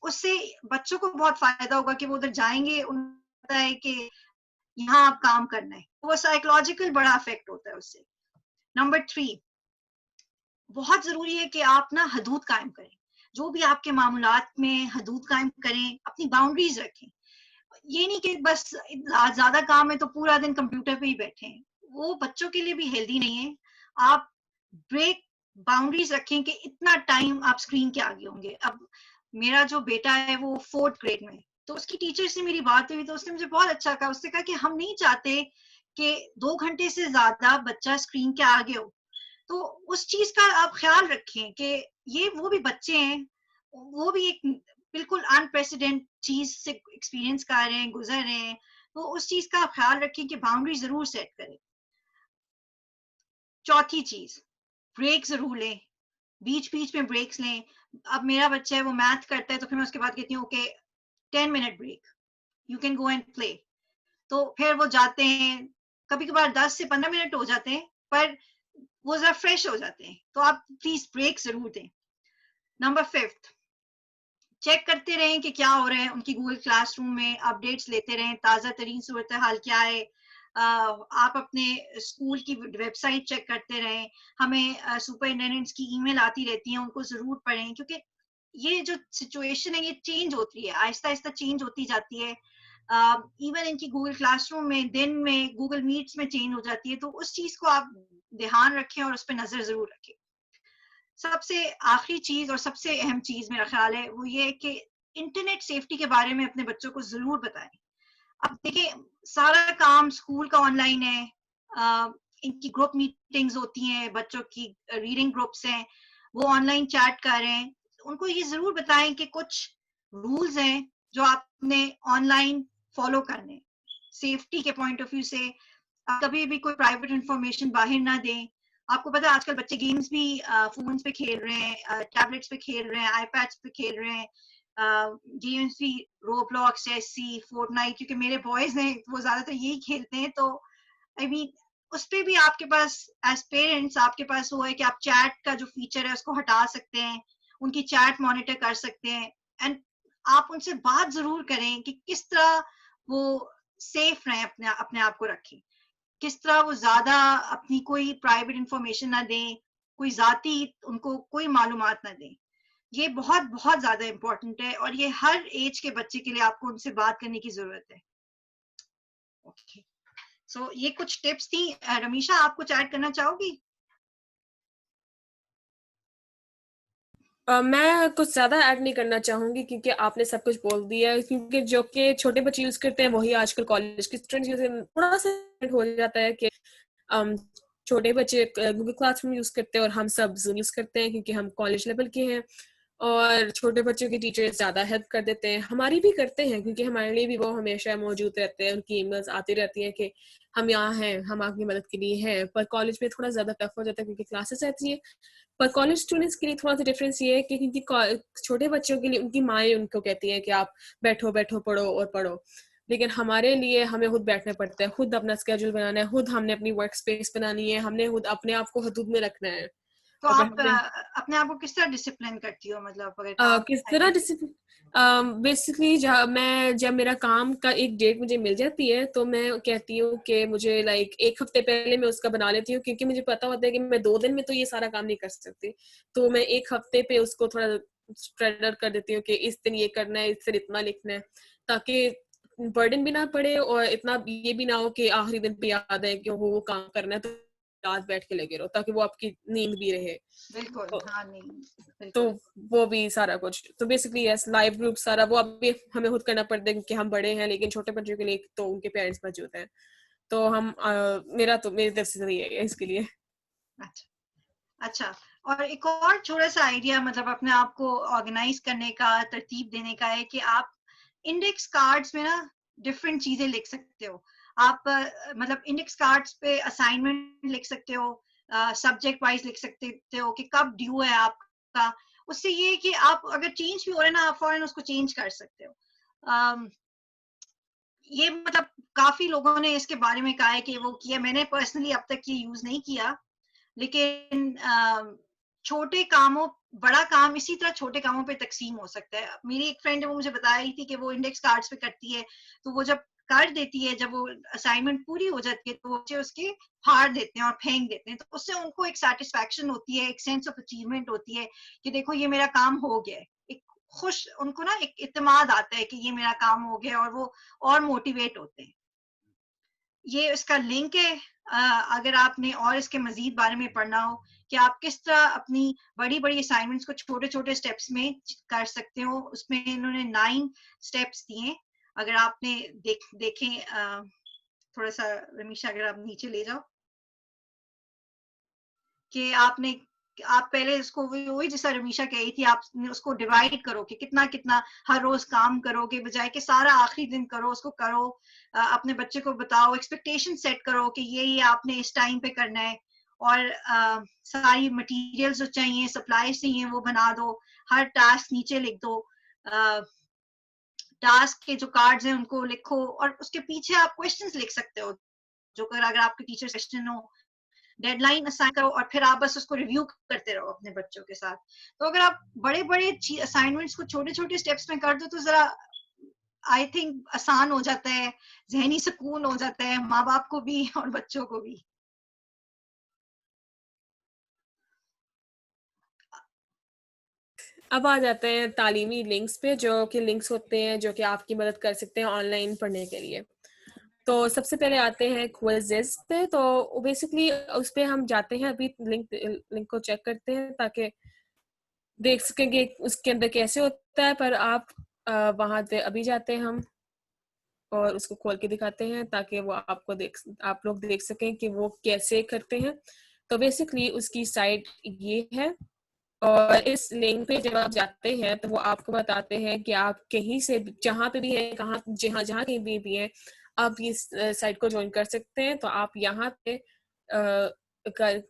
उससे बच्चों को बहुत फायदा होगा कि वो उधर जाएंगे, उन्हें पता है कि यहाँ आप काम करना है, वो साइकोलॉजिकल बड़ा इफेक्ट होता है उससे। नंबर 3, बहुत जरूरी है कि आप ना हदूद कायम करें, जो भी आपके मामूलात में हदूद कायम करें, अपनी बाउंड्रीज रखें। ये नहीं कि बस ज्यादा काम है तो पूरा दिन कंप्यूटर पे ही बैठे हैं, वो बच्चों के लिए भी हेल्दी नहीं है। आप ब्रेक, बाउंड्रीज रखें कि इतना टाइम आप स्क्रीन के आगे होंगे। अब मेरा जो बेटा है वो 4th ग्रेड में, तो उसकी टीचर से मेरी बात हुई तो उसने मुझे बहुत अच्छा कहा। उसने कहा कि हम नहीं चाहते कि 2 घंटे से ज्यादा बच्चा स्क्रीन के आगे हो। तो उस चीज का आप ख्याल रखें कि ये वो भी बच्चे हैं, वो भी एक बिल्कुल अनप्रेसिडेंट चीज से एक्सपीरियंस कर रहे हैं, गुजर रहे हैं। तो उस चीज का आप ख्याल रखें कि बाउंड्री जरूर सेट करें। चौथी चीज, ब्रेक जरूर लें, बीच बीच में ब्रेक्स लें। अब मेरा बच्चा है, वो मैथ करता है, तो फिर मैं उसके बाद कहती हूँ okay 10 minute break, you can go and play. तो फिर वो जाते हैं, कभी कभार 10 से 15 मिनट हो जाते हैं, पर वो जरा फ्रेश हो जाते हैं। तो आप प्लीज ब्रेक जरूर दें। नंबर 5, चेक करते रहें कि क्या हो रहा है उनकी गूगल क्लासरूम में, अपडेट्स लेते रहें, ताज़ा तरीन सूरत हाल क्या है। आप अपने स्कूल की वेबसाइट चेक करते रहें। हमें सुपरिटेंडेंट्स की ईमेल आती रहती है, उनको जरूर पढ़ें, क्योंकि ये जो सिचुएशन है ये चेंज होती है, आहिस्ता आहिस्ता चेंज होती जाती है। इवन इनकी गूगल क्लासरूम में दिन में, गूगल मीट्स में चेंज हो जाती है। तो उस चीज को आप ध्यान रखें और उस पर नजर जरूर रखें। सबसे आखिरी चीज और सबसे अहम चीज मेरा ख्याल है वो ये है कि इंटरनेट सेफ्टी के बारे में अपने बच्चों को जरूर बताएं। अब देखिए, सारा काम स्कूल का ऑनलाइन है, इनकी ग्रुप मीटिंग्स होती हैं, बच्चों की रीडिंग ग्रुप्स हैं, वो ऑनलाइन चैट कर रहे हैं। उनको ये जरूर बताएं कि कुछ रूल्स हैं जो आपने ऑनलाइन फॉलो करने, सेफ्टी के पॉइंट ऑफ व्यू से। कभी भी कोई प्राइवेट इंफॉर्मेशन बाहर ना दें। आपको पता है आजकल बच्चे गेम्स भी फोन्स पे खेल रहे हैं, टैबलेट्स पे खेल रहे हैं, आईपैड्स पे खेल रहे हैं, गेम्स भी, रोब्लॉक्स, चेसी, फोर्टनाइट, क्योंकि मेरे बॉयज हैं वो ज्यादातर यही खेलते हैं। तो आई मीन उस पे भी आपके पास एज पेरेंट्स आपके पास वो है कि आप चैट का जो फीचर है उसको हटा सकते हैं, उनकी चैट मॉनिटर कर सकते हैं। एंड आप उनसे बात जरूर करें कि किस तरह वो सेफ रहें, अपने अपने आप को रखें, किस तरह वो ज्यादा अपनी कोई प्राइवेट इंफॉर्मेशन ना दें, कोई जाती उनको कोई मालूमात ना दें। ये बहुत बहुत ज्यादा इम्पोर्टेंट है और ये हर एज के बच्चे के लिए आपको उनसे बात करने की जरूरत है। ओके, सो ये कुछ टिप्स थी। रमीशा, आप कुछ ऐड करना चाहोगी? मैं कुछ ज़्यादा ऐड नहीं करना चाहूँगी क्योंकि आपने सब कुछ बोल दिया है, क्योंकि जो कि छोटे बच्चे यूज़ करते हैं वही आजकल कॉलेज के स्टूडेंट्स यूज़ थोड़ा-सा हो जाता है कि अम, छोटे बच्चे गूगल क्लासरूम यूज़ करते हैं और हम सब ज़ूम यूज़ करते हैं क्योंकि हम कॉलेज लेवल के हैं और छोटे बच्चों के टीचर्स ज़्यादा हेल्प कर देते हैं। हमारी भी करते हैं क्योंकि हमारे लिए भी वो हमेशा मौजूद रहते हैं, उनकी ईमेल्स आती रहती हैं कि हम यहाँ हैं, हम आपकी मदद के लिए हैं। पर कॉलेज में थोड़ा ज़्यादा टफ हो जाता है क्योंकि क्लासेस रहती हैं। पर कॉलेज स्टूडेंट्स के लिए थोड़ा-सा डिफरेंस ये है कि क्योंकि छोटे बच्चों के लिए उनकी माएँ उनको कहती हैं कि आप बैठो, बैठो, पढ़ो और पढ़ो। लेकिन हमारे लिए हमें खुद बैठना पड़ता है, खुद अपना स्केड्यूल बनाना है, खुद हमने अपनी वर्क स्पेस बनानी है, हमने खुद अपने आप को हदूद में रखना है। तो अगर आप हमने अपने आप को किस तरह डिसिप्लिन करती हो, मतलब अगर काम किस टाइम तरह पे? डिसिप्लिन बेसिकली जब मेरा काम का एक डेट मुझे मिल जाती है तो मैं कहती हूँ कि मुझे लाइक 1 हफ्ते पहले मैं उसका बना लेती हूँ क्योंकि मुझे पता होता है कि मैं 2 दिन में तो ये सारा काम नहीं कर सकती। तो मैं 1 हफ्ते पे उसको थोड़ा स्प्रेड आउट कर देती हूँ कि इस दिन ये करना है, इस दिन इतना लिखना है, ताकि बर्डन भी ना पड़े और इतना ये भी ना हो कि आखिरी दिन पे याद है कि वो काम करना है तो रात बैठ के लगे रहो, ताकि वो आपकी नींद भी रहे। बिल्कुल, तो हाँ, नहीं, तो बिल्कुल। वो भी सारा कुछ तो बेसिकली यस लाइव ग्रुप सारा वो अभी हमें खुद करना पड़ता है क्योंकि हम बड़े हैं, लेकिन छोटे बच्चों के लिए तो उनके पेरेंट्स मौजूद हैं। तो हम मेरी तरफ से तो ये है इसके लिए। अच्छा, अच्छा। और एक और छोटा-सा आइडिया, मतलब अपने आप को ऑर्गेनाइज़ करने का, तरतीब देने का है कि आप इंडेक्स कार्ड्स में ना डिफरेंट चीज़ें लिख सकते हो। आप मतलब इंडेक्स कार्ड्स पे असाइनमेंट लिख सकते हो, सब्जेक्ट वाइज़ लिख सकते हो कि कब ड्यू है आपका। उससे ये है कि आप अगर चेंज भी हो रहा है ना, आप फ़ौरन उसको चेंज कर सकते हो। अम, ये मतलब काफ़ी लोगों ने इसके बारे में कहा है कि वो किया। मैंने पर्सनली अब तक ये यूज़ नहीं किया। लेकिन छोटे कामों बड़ा काम इसी तरह छोटे कामों पे तकसीम हो सकता है। मेरी एक फ्रेंड है, वो मुझे बता रही थी कि वो इंडेक्स कार्ड्स पे करती है, तो वो जब कर देती है, जब वो असाइनमेंट पूरी हो जाती है, तो वो बच्चे उसके फाड़ देते हैं और फेंक देते हैं। तो उससे उनको एक सैटिस्फैक्शन होती है, एक सेंस ऑफ अचीवमेंट होती है कि देखो ये मेरा काम हो गया है। एक खुश उनको ना एक इत्मीनान आता है कि ये मेरा काम हो गया, और वो और मोटिवेट होते हैं। ये इसका लिंक है। अगर आपने और इसके मजीद बारे में पढ़ना हो कि आप किस तरह अपनी बड़ी बड़ी असाइनमेंट्स को छोटे छोटे स्टेप्स में कर सकते हो, उसमें इन्होंने 9 स्टेप्स दिए। अगर आपने देखें, थोड़ा सा रमीशा, अगर आप नीचे ले जाओ, कि आप पहले उसको वही जैसा रमीशा कह रही थी, आपने उसको डिवाइड करो कि कितना कितना हर रोज काम करोगे, बजाय कि सारा आखिरी दिन करो। उसको करो, अपने बच्चे को बताओ, एक्सपेक्टेशन सेट करो कि ये आपने इस टाइम पे करना है। और सारी मटेरियल्स जो चाहिए, सप्लाईज चाहिए, वो बना दो। हर टास्क नीचे लिख दो। टास्क के जो कार्ड्स हैं उनको लिखो, और उसके पीछे आप क्वेश्चंस लिख सकते हो, जो अगर आपके टीचर क्वेश्चन हो। डेडलाइन असाइन करो और फिर आप बस उसको रिव्यू करते रहो अपने बच्चों के साथ। तो अगर आप बड़े बड़े असाइनमेंट्स को छोटे छोटे स्टेप्स में कर दो, तो जरा आई थिंक आसान हो जाता है, जहनी सुकून हो जाता है माँ बाप को भी और बच्चों को भी। अब आ जाते हैं तालीमी लिंक्स पे, जो कि लिंक्स होते हैं जो कि आपकी मदद कर सकते हैं ऑनलाइन पढ़ने के लिए। तो सबसे पहले आते हैं क्विज़ेस पे। तो बेसिकली उस पे हम जाते हैं, अभी लिंक लिंक को चेक करते हैं ताकि देख सकेंगे उसके अंदर कैसे होता है। पर आप वहां पे अभी जाते हैं हम और उसको खोल के दिखाते हैं ताकि वो आप लोग देख सकें कि वो कैसे करते हैं। तो बेसिकली उसकी साइट ये है, और इस लिंक पे जब आप जाते हैं तो वो आपको बताते हैं कि आप कहीं से जहाँ पे भी हैं, कहाँ जहाँ जहाँ कहीं भी हैं, आप इस साइट को ज्वाइन कर सकते हैं। तो आप यहाँ पे कर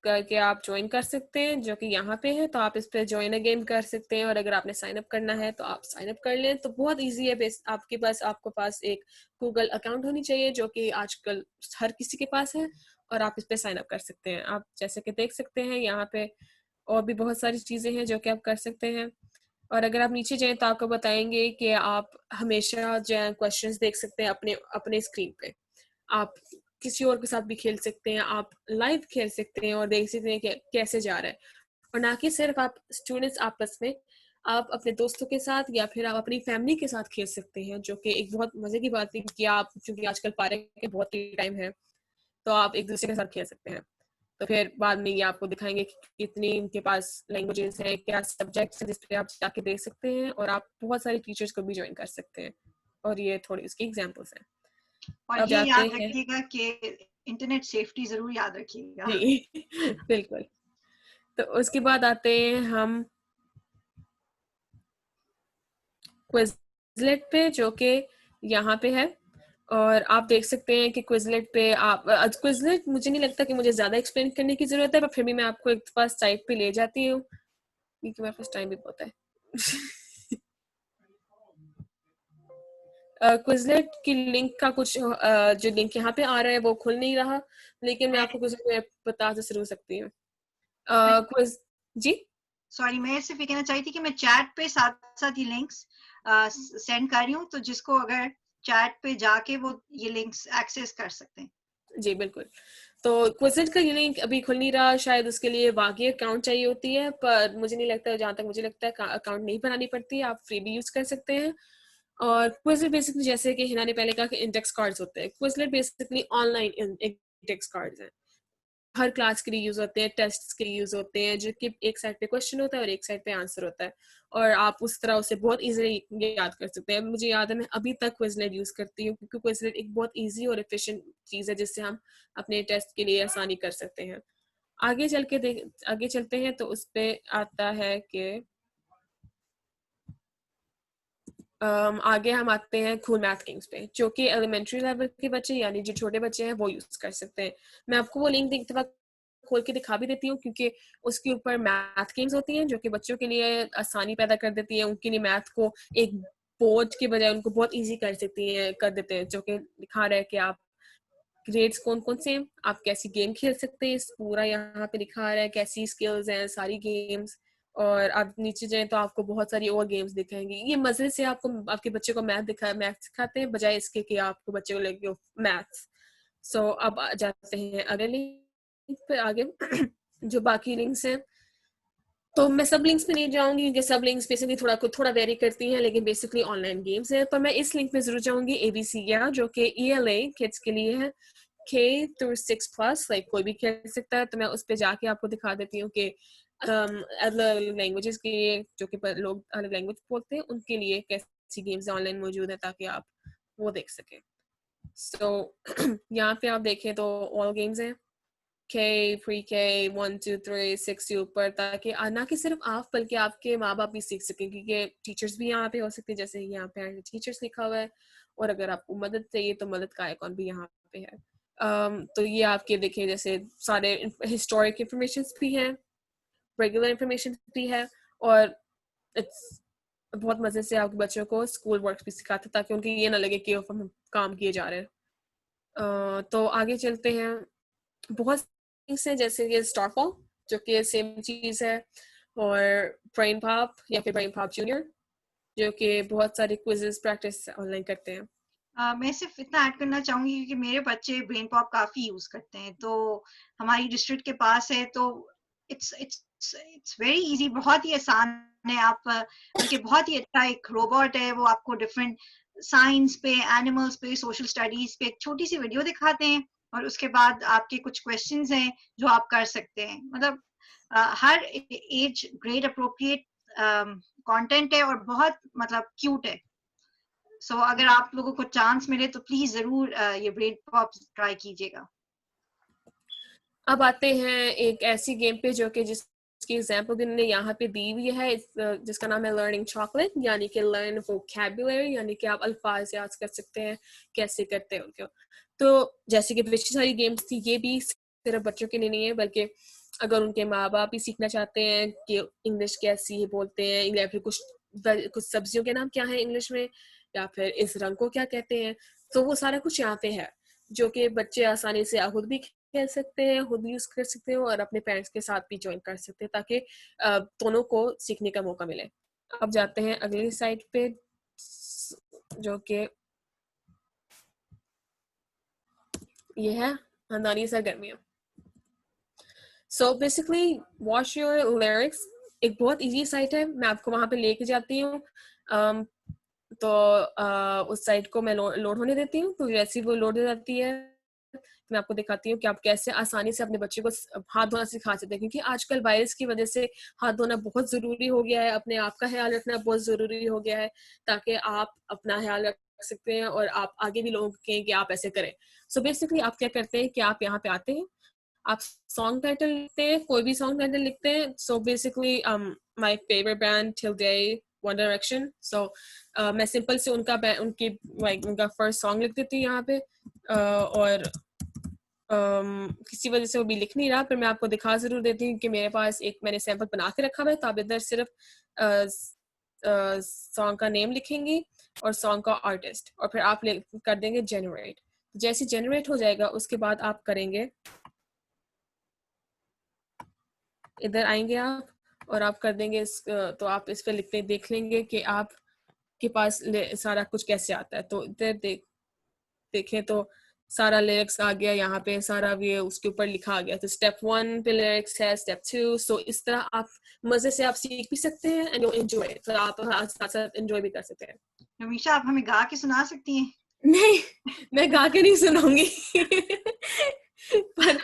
करके आप ज्वाइन कर सकते हैं, जो कि यहाँ पे है। तो आप इस पे ज्वाइन अगेन कर सकते हैं, और अगर आपने साइन अप करना है तो आप साइन अप कर लें। तो बहुत इजी है। आपके पास एक गूगल अकाउंट होनी चाहिए, जो कि आजकल हर किसी के पास है, और आप इस पे साइन अप कर सकते हैं। आप जैसे कि देख सकते हैं यहाँ पे और भी बहुत सारी चीजें हैं जो कि आप कर सकते हैं। और अगर आप नीचे जाएँ तो आपको बताएँगे कि आप हमेशा जो है क्वेश्चंस देख सकते हैं अपने अपने स्क्रीन पे। आप किसी और के साथ भी खेल सकते हैं, आप लाइव खेल सकते हैं और देख सकते हैं कि कैसे जा रहा है। और ना कि सिर्फ आप स्टूडेंट्स आपस में, आप अपने दोस्तों के साथ या फिर आप अपनी फैमिली के साथ खेल सकते हैं, जो कि एक बहुत मज़े की बात है कि आप क्योंकि आजकल पार्क के बहुत ही टाइम है, तो आप एक-दूसरे के साथ खेल सकते हैं। तो फिर बाद में ये आपको दिखाएँगे कि कितनी इनके पास लैंग्वेजेस हैं, क्या सब्जेक्ट्स हैं जिस पे आप जाके देख सकते हैं और आप बहुत सारे टीचर्स को भी जॉइन कर सकते हैं। और ये थोड़ी उसकी एग्ज़ाम्पल्स हैं। और अब ये जाते याद हैं रखिएगा कि इंटरनेट सेफ्टी ज़रूर याद रखिएगा। जी, बिल्कुल। तो उसके बाद आते हैं हम क्विज़लेट पे जो कि यहाँ पे है और आप देख सकते हैं कि क्विज़लेट पे आप क्विज़लेट मुझे नहीं लगता कि मुझे ज़्यादा एक्सप्लेन करने की ज़रूरत है, पर फिर भी मैं आपको एक पास साइट पे ले जाती हूँ, क्योंकि मेरे पास टाइम भी बहुत है। क्विज़लेट की लिंक का कुछ जो लिंक यहाँ पे आ रहा है वो खुल नहीं रहा, लेकिन मैं मैं आपको कुछ मैं बता तो ज़रूर सकती हूँ। मैं क्विज़ जी? सॉरी, मैं सिर्फ ये कहना चाही थी कि मैं चैट पे साथ-साथ ये लिंक्स सेंड कर रही हूँ, तो जिसको अगर चैट पे जाके वो ये लिंक्स एक्सेस कर सकते हैं। जी, बिल्कुल। तो क्विज़िट का ये लिंक अभी खुल नहीं रहा, शायद उसके लिए बाकी अकाउंट चाहिए होती है, पर मुझे नहीं लगता, जहाँ तक मुझे लगता है अकाउंट नहीं बनानी पड़ती है, आप फ्री भी यूज़ कर सकते हैं। और क्विज़िट बेसिकली जैसे कि हिना ने पहले कहा कि इंडेक्स कार्ड्स होते हैं, क्विज़लेट बेसिकली ऑनलाइन इंडेक्स कार्ड्स हैं। हर क्लास के लिए यूज़ होते हैं, टेस्ट्स के लिए यूज़ होते हैं, जो कि एक साइड पे क्वेश्चन होता है और एक साइड पे आंसर होता है। और आप उस तरह उसे बहुत ईज़िली याद कर सकते हैं। मुझे याद है मैं अभी तक क्विज़लेट यूज़ करती हूँ क्योंकि क्विज़लेट एक बहुत ईज़ी और एफ़िशिएंट चीज़ है जिससे हम अपने टेस्ट के लिए आसानी कर सकते हैं। आगे चलते हैं तो उसपे आता है कि आगे हम आते हैं कूल मैथ गेम्स पे, जो कि एलिमेंट्री लेवल के बच्चे यानी जो छोटे बच्चे हैं वो यूज़ कर सकते हैं। मैं आपको वो लिंक एक दफ़ा खोल के दिखा भी देती हूँ क्योंकि उसके ऊपर मैथ गेम्स होती हैं जो कि बच्चों के लिए आसानी पैदा कर देती है। उनके लिए मैथ को एक बोझ के बजाय उनको बहुत ईज़ी कर देते हैं, जो कि दिखा रहा है कि आप ग्रेड्स कौन-कौन से हैं, आप कैसी गेम खेल सकते हैं, इस पूरा यहाँ पे दिखा रहा है, कैसी स्किल्स हैं, सारी गेम्स। और आप नीचे जाएँ तो आपको बहुत सारी और गेम्स दिखाएँगी। ये मज़े से आपको आपके बच्चे को मैथ सिखाते हैं, बजाय इसके कि आपको बच्चे को लगे हो मैथ्स। सो अब जाते हैं अगले लिंक पे आगे जो बाकी लिंक्स हैं, तो मैं सब लिंक्स पे नहीं जाऊँगी क्योंकि सब लिंक्स बेसिकली थोड़ा वेरी करती हैं, लेकिन बेसिकली ऑनलाइन गेम्स हैं। पर मैं इस लिंक पे ज़रूर जाऊँगी, एबीसीया, जो कि ईएलए किड्स के लिए है, K through 6 प्लस, लाइक कोई भी खेल सकता है। तो मैं उस पे जाके आपको दिखा देती हूँ कि अलग-अलग लैंग्वेजेस के लिए, जो कि लोग अलग लैंग्वेज बोलते हैं, उनके लिए कैसी गेम्स ऑनलाइन मौजूद है ताकि आप वो देख सकें। सो यहाँ पे आप देखें तो ऑल गेम्स हैं। K, pre-K, 1, 2, 3, 6 से ऊपर, ताकि ना कि सिर्फ आप बल्कि आपके माँ-बाप भी सीख सकें, क्योंकि टीचर्स भी यहाँ पे हो सकते हैं, जैसे यहाँ पे टीचर्स लिखा हुआ है। और अगर आपको मदद चाहिए तो मदद का आइकॉन भी यहाँ पे है। तो ये आपके देखें जैसे सारे हिस्टोरिक इन्फॉर्मेशंस भी हैं, रेगुलर इन्फॉर्मेशन भी है, और इट्स बहुत मज़े से आपके बच्चों को स्कूल वर्क भी सिखाते हैं ताकि उनको ये ना लगे कि हम काम किए जा रहे हैं। तो आगे चलते हैं। बहुत थिंग्स हैं जैसे कि स्टारफॉल, जो कि सेम चीज़ है, और ब्रेन पॉप या फिर ब्रेन पॉप जूनियर, जो कि बहुत सारे क्विज़ेस प्रैक्टिस ऑनलाइन करते हैं। मैं सिर्फ इतना ऐड करना चाहूँगी क्योंकि मेरे बच्चे ब्रेन पॉप काफ़ी यूज़ करते हैं, तो हमारी डिस्ट्रिक्ट के पास है, तो इट्स वेरी ईज़ी, बहुत ही आसान है। आप बल्कि बहुत ही अच्छा एक रोबोट है, वो आपको डिफरेंट साइंस पे, एनिमल्स पे, सोशल स्टडीज़ पे एक छोटी-सी वीडियो दिखाते हैं और उसके बाद आपके कुछ क्वेश्चंस हैं जो आप कर सकते हैं। मतलब हर एज ग्रेड एप्रोप्रिएट कंटेंट है और बहुत मतलब क्यूट है। सो अगर आप लोगों को चांस मिले तो प्लीज जरूर ये ब्रेड पॉप ट्राई कीजिएगा। अब आते हैं एक ऐसी गेम पे जो कि जिसकी एग्जाम्पल भी इन्होंने यहाँ पे दी हुई है, जिसका नाम है लर्निंग चॉकलेट, यानी कि लर्न वोकैबुलरी, यानी कि आप अल्फाज याद कर सकते हैं, कैसे करते हैं उनको। तो जैसे कि पिछली सारी गेम्स थी, ये भी सिर्फ बच्चों के लिए नहीं है, बल्कि अगर उनके माँ बाप भी सीखना चाहते हैं कि इंग्लिश कैसी बोलते हैं, या फिर कुछ सब्जियों के नाम क्या है इंग्लिश में, या फिर इस रंग को क्या कहते हैं, तो वो सारा कुछ यहाँ पे है, जो कि बच्चे आसानी से खुद भी खेल सकते हैं, खुद यूज कर सकते हो और अपने पेरेंट्स के साथ भी ज्वाइन कर सकते हैं, ताकि दोनों को सीखने का मौका मिले। अब जाते हैं अगली साइट पे, जो कि ये है खानदानी सरगर्मियाँ। So basically watch your lyrics एक बहुत इजी साइट है, मैं आपको वहाँ पे लेके जाती हूँ। तो उस साइट को मैं लोड होने देती हूँ, तो जैसे ही वो लोड हो जाती है मैं आपको दिखाती हूँ कि आप कैसे आसानी से अपने बच्चे को हाथ धोना सिखा सकते हैं, क्योंकि आजकल वायरस की वजह से हाथ धोना बहुत ज़रूरी हो गया है, अपने आप का ख्याल रखना बहुत ज़रूरी हो गया है, ताकि आप अपना ख्याल रख सकते हैं और आप आगे भी लोगों को कहें कि आप ऐसे करें। सो बेसिकली आप क्या करते हैं कि आप यहाँ पे आते हैं, आप सॉन्ग टाइटल लिखते हैं, कोई भी सॉन्ग टाइटल लिखते हैं। So basically my favourite band till day One Direction. So मैं सिंपल से उनका फर्स्ट सॉन्ग लिख देती हूँ यहाँ पे। और किसी वजह से वो भी लिख नहीं रहा, पर मैं आपको दिखा जरूर देती हूँ कि मेरे पास एक मैंने सैंपल बना के रखा हुआ है। तो आप इधर सिर्फ सॉन्ग का नेम लिखेंगी और सॉन्ग का आर्टिस्ट, और फिर आप कर देंगे जनरेट। जैसे जनरेट हो जाएगा उसके बाद आप करेंगे, इधर आएंगे आप और आप कर देंगे तो आप इस पे लिखते देख लेंगे कि आप के पास सारा कुछ कैसे आता है। तो इधर देखें तो सारा लिरिक्स आ गया यहाँ पे, सारा ये उसके ऊपर लिखा आ गया। तो स्टेप 1 पे लिरिक्स है, स्टेप 2। सो इस तरह आप मजे से आप सीख भी सकते हैं एंड यू एंजॉय, तो आप साथ साथ एंजॉय भी कर सकते हैं। रमीशा, आप हमें गा के सुना सकती हैं? नहीं, मैं गा के नहीं सुनाऊंगी पर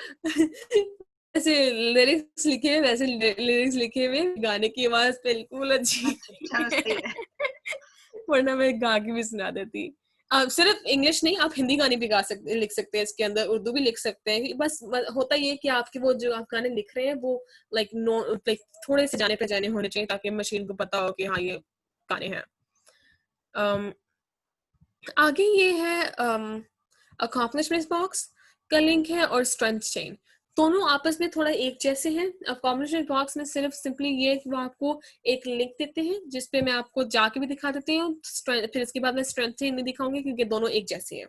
ऐसे लिरिक्स लिखे हुए, वैसे लिरिक्स लिखे हुए, गाने की आवाज बिल्कुल अच्छी अच्छा, चलो सही है। वरना मैं गा के भी सुना देती। आप सिर्फ इंग्लिश नहीं, आप हिंदी गाने भी गा सकते, लिख सकते हैं इसके अंदर, उर्दू भी लिख सकते हैं। बस होता ये कि आपके वो जो आप गाने लिख रहे हैं वो लाइक थोड़े से जाने पहचाने होने चाहिए, ताकि मशीन को पता हो कि हाँ ये गाने हैं। आगे ये है अकॉम्प्लिशमेंट बॉक्स का लिंक है, और स्ट्रेंथ चेन, दोनों आपस में थोड़ा एक जैसे हैं। अकॉम्प्लिशमेंट बॉक्स में सिर्फ सिंपली ये कि वो आपको एक लिंक देते हैं जिसपे मैं आपको जाके भी दिखा देती हूँ, फिर इसके बाद मैं स्ट्रेंथ चेन नहीं दिखाऊंगी क्योंकि दोनों एक जैसे हैं।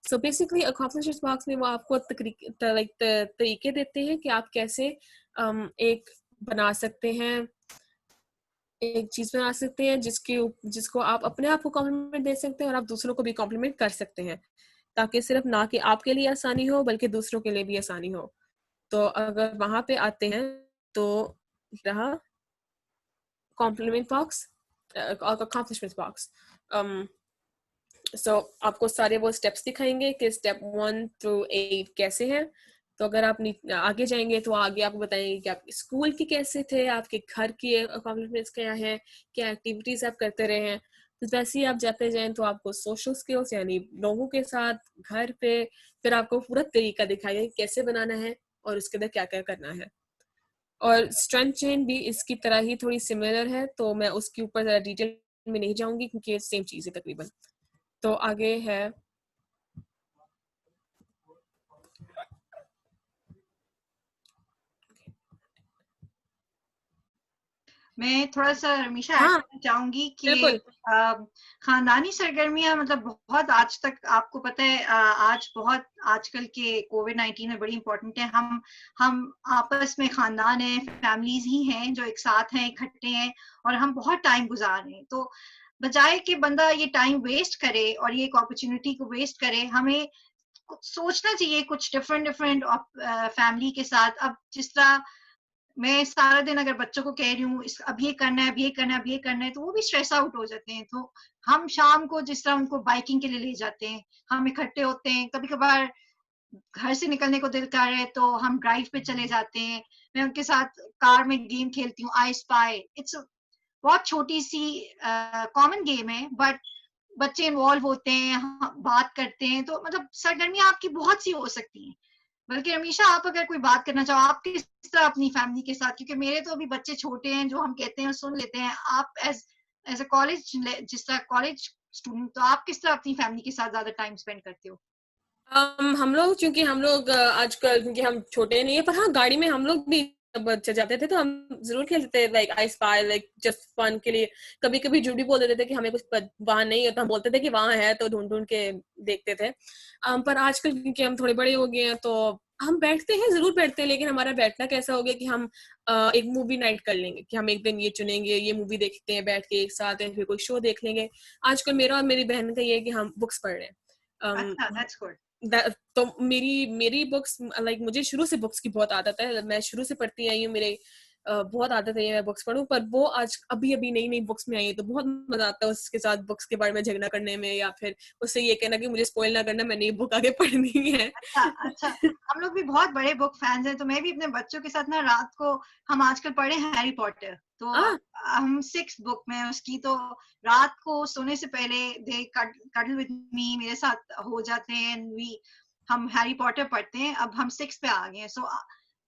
सो बेसिकली अकॉम्प्लिशमेंट बॉक्स में वो आपको तरीके देते हैं कि आप कैसे एक बना सकते हैं, एक चीज बना सकते हैं जिसको आप अपने आप को कॉम्प्लीमेंट दे सकते हैं और आप दूसरों को भी कॉम्प्लीमेंट कर सकते हैं, ताकि सिर्फ ना कि आपके लिए आसानी हो बल्कि दूसरों के लिए भी आसानी हो। तो अगर वहां पे आते हैं तो रहा कॉम्प्लीमेंट बॉक्स, अकॉम्प्लिशमेंट बॉक्स। सो आपको सारे वो स्टेप्स दिखाएंगे कि स्टेप 1 थ्रू 8 कैसे हैं। तो अगर आप आगे जाएंगे तो आगे आपको बताएंगे कि आप स्कूल के कैसे थे, आपके घर की अकॉम्प्लिशमेंट्स क्या है, क्या एक्टिविटीज आप करते रहे हैं। तो जैसे ही आप जाते जाएं तो आपको सोशल स्किल्स यानी लोगों के साथ घर पे, फिर आपको पूरा तरीका दिखाएगा कि कैसे बनाना है और उसके अंदर क्या क्या करना है। और स्ट्रेंथ चेन भी इसकी तरह ही थोड़ी सिमिलर है, तो मैं उसके ऊपर ज़्यादा डिटेल में नहीं जाऊंगी क्योंकि सेम चीज़ है तकरीबन। तो आगे है मैं थोड़ा सा रमीशा ऐड हाँ करना चाहूंगी कि बिल्कुल। खानदानी सरगर्मियां मतलब बहुत आज तक आपको पता है, आज बहुत आजकल के कोविड-19 में बड़ी इंपॉर्टेंट है। हम आपस में खानदान है, फैमिलीज ही हैं जो एक साथ हैं, इकट्ठे हैं और हम बहुत टाइम गुजार रहे हैं। तो बजाय कि बंदा ये टाइम वेस्ट करे और ये एक अपॉर्चुनिटी को वेस्ट करे, हमें सोचना चाहिए कुछ डिफरेंट डिफरेंट फैमिली के साथ। अब जिस तरह मैं सारा दिन अगर बच्चों को कह रही हूँ अब ये करना है, अब ये करना है, अब ये करना है, तो वो भी स्ट्रेस आउट हो जाते हैं। तो हम शाम को जिस तरह उनको बाइकिंग के लिए ले जाते हैं, हम इकट्ठे होते हैं, कभी कभार घर से निकलने को दिल कर रहे तो हम ड्राइव पे चले जाते हैं। मैं उनके साथ कार में गेम खेलती हूँ, आई स्पाई। इट्स बहुत छोटी सी कॉमन गेम है, बट बच्चे इन्वॉल्व होते हैं, बात करते हैं, तो मतलब सरगर्मियां आपकी बहुत सी हो सकती हैं। बल्कि रमीशा, आप अगर कोई बात करना चाहो, आप किस तरह अपनी फैमिली के साथ, क्योंकि मेरे तो अभी बच्चे छोटे हैं, जो हम कहते हैं सुन लेते हैं, आप एज एज अ कॉलेज, जिस तरह कॉलेज स्टूडेंट, तो आप किस तरह अपनी फैमिली के साथ ज्यादा टाइम स्पेंड करते हो? हम लोग चूंकि हम लोग आजकल क्योंकि हम छोटे नहीं है, पर हाँ गाड़ी में हम लोग भी जब बच्चे जाते थे तो हम जरूर खेलते थे, like I spy, like just fun के लिए। कभी कभी झूठ भी बोल देते थे कि हमें कुछ वहां नहीं है, तो हम बोलते थे कि वहां है, तो ढूंढ ढूंढ के देखते थे। पर आजकल क्योंकि हम थोड़े बड़े हो गए हैं तो हम बैठते हैं, ज़रूर बैठते हैं, लेकिन हमारा बैठना कैसा हो गया कि हम एक मूवी नाइट कर लेंगे कि हम एक दिन ये चुनेंगे, ये मूवी देखते हैं बैठ के एक साथ, या फिर कोई शो देख लेंगे। आजकल मेरा और मेरी बहन का ये है कि हम बुक्स पढ़ रहे हैं। अच्छा, दैट्स गुड। तो मेरी मेरी बुक्स, लाइक मुझे शुरू से बुक्स की बहुत आदत है, मैं शुरू से पढ़ती आई हूँ, मेरे बहुत आदत है मैं बुक्स पढूं, पर वो आज अभी अभी नई नई बुक्स में आई है तो बहुत मजा आता है उसके साथ बुक्स के बारे में झगड़ा करने में, या फिर उससे ये कहना कि मुझे स्पॉइल ना करना, मैंने ये बुक आगे पढ़नी है। अच्छा, अच्छा। हम लोग भी बहुत बड़े बुक फैन्स हैं, तो मैं भी अपने बच्चों के साथ ना रात को हम आजकल पढ़े हैरी पॉटर, तो आ, हम 6th बुक में हैं उसकी, तो रात को सोने से पहले दे cuddle with me, मेरे साथ हो जाते हैं, एंड हम हैरी पॉटर पढ़ते हैं। अब हम 6 पे आ गए हैं, सो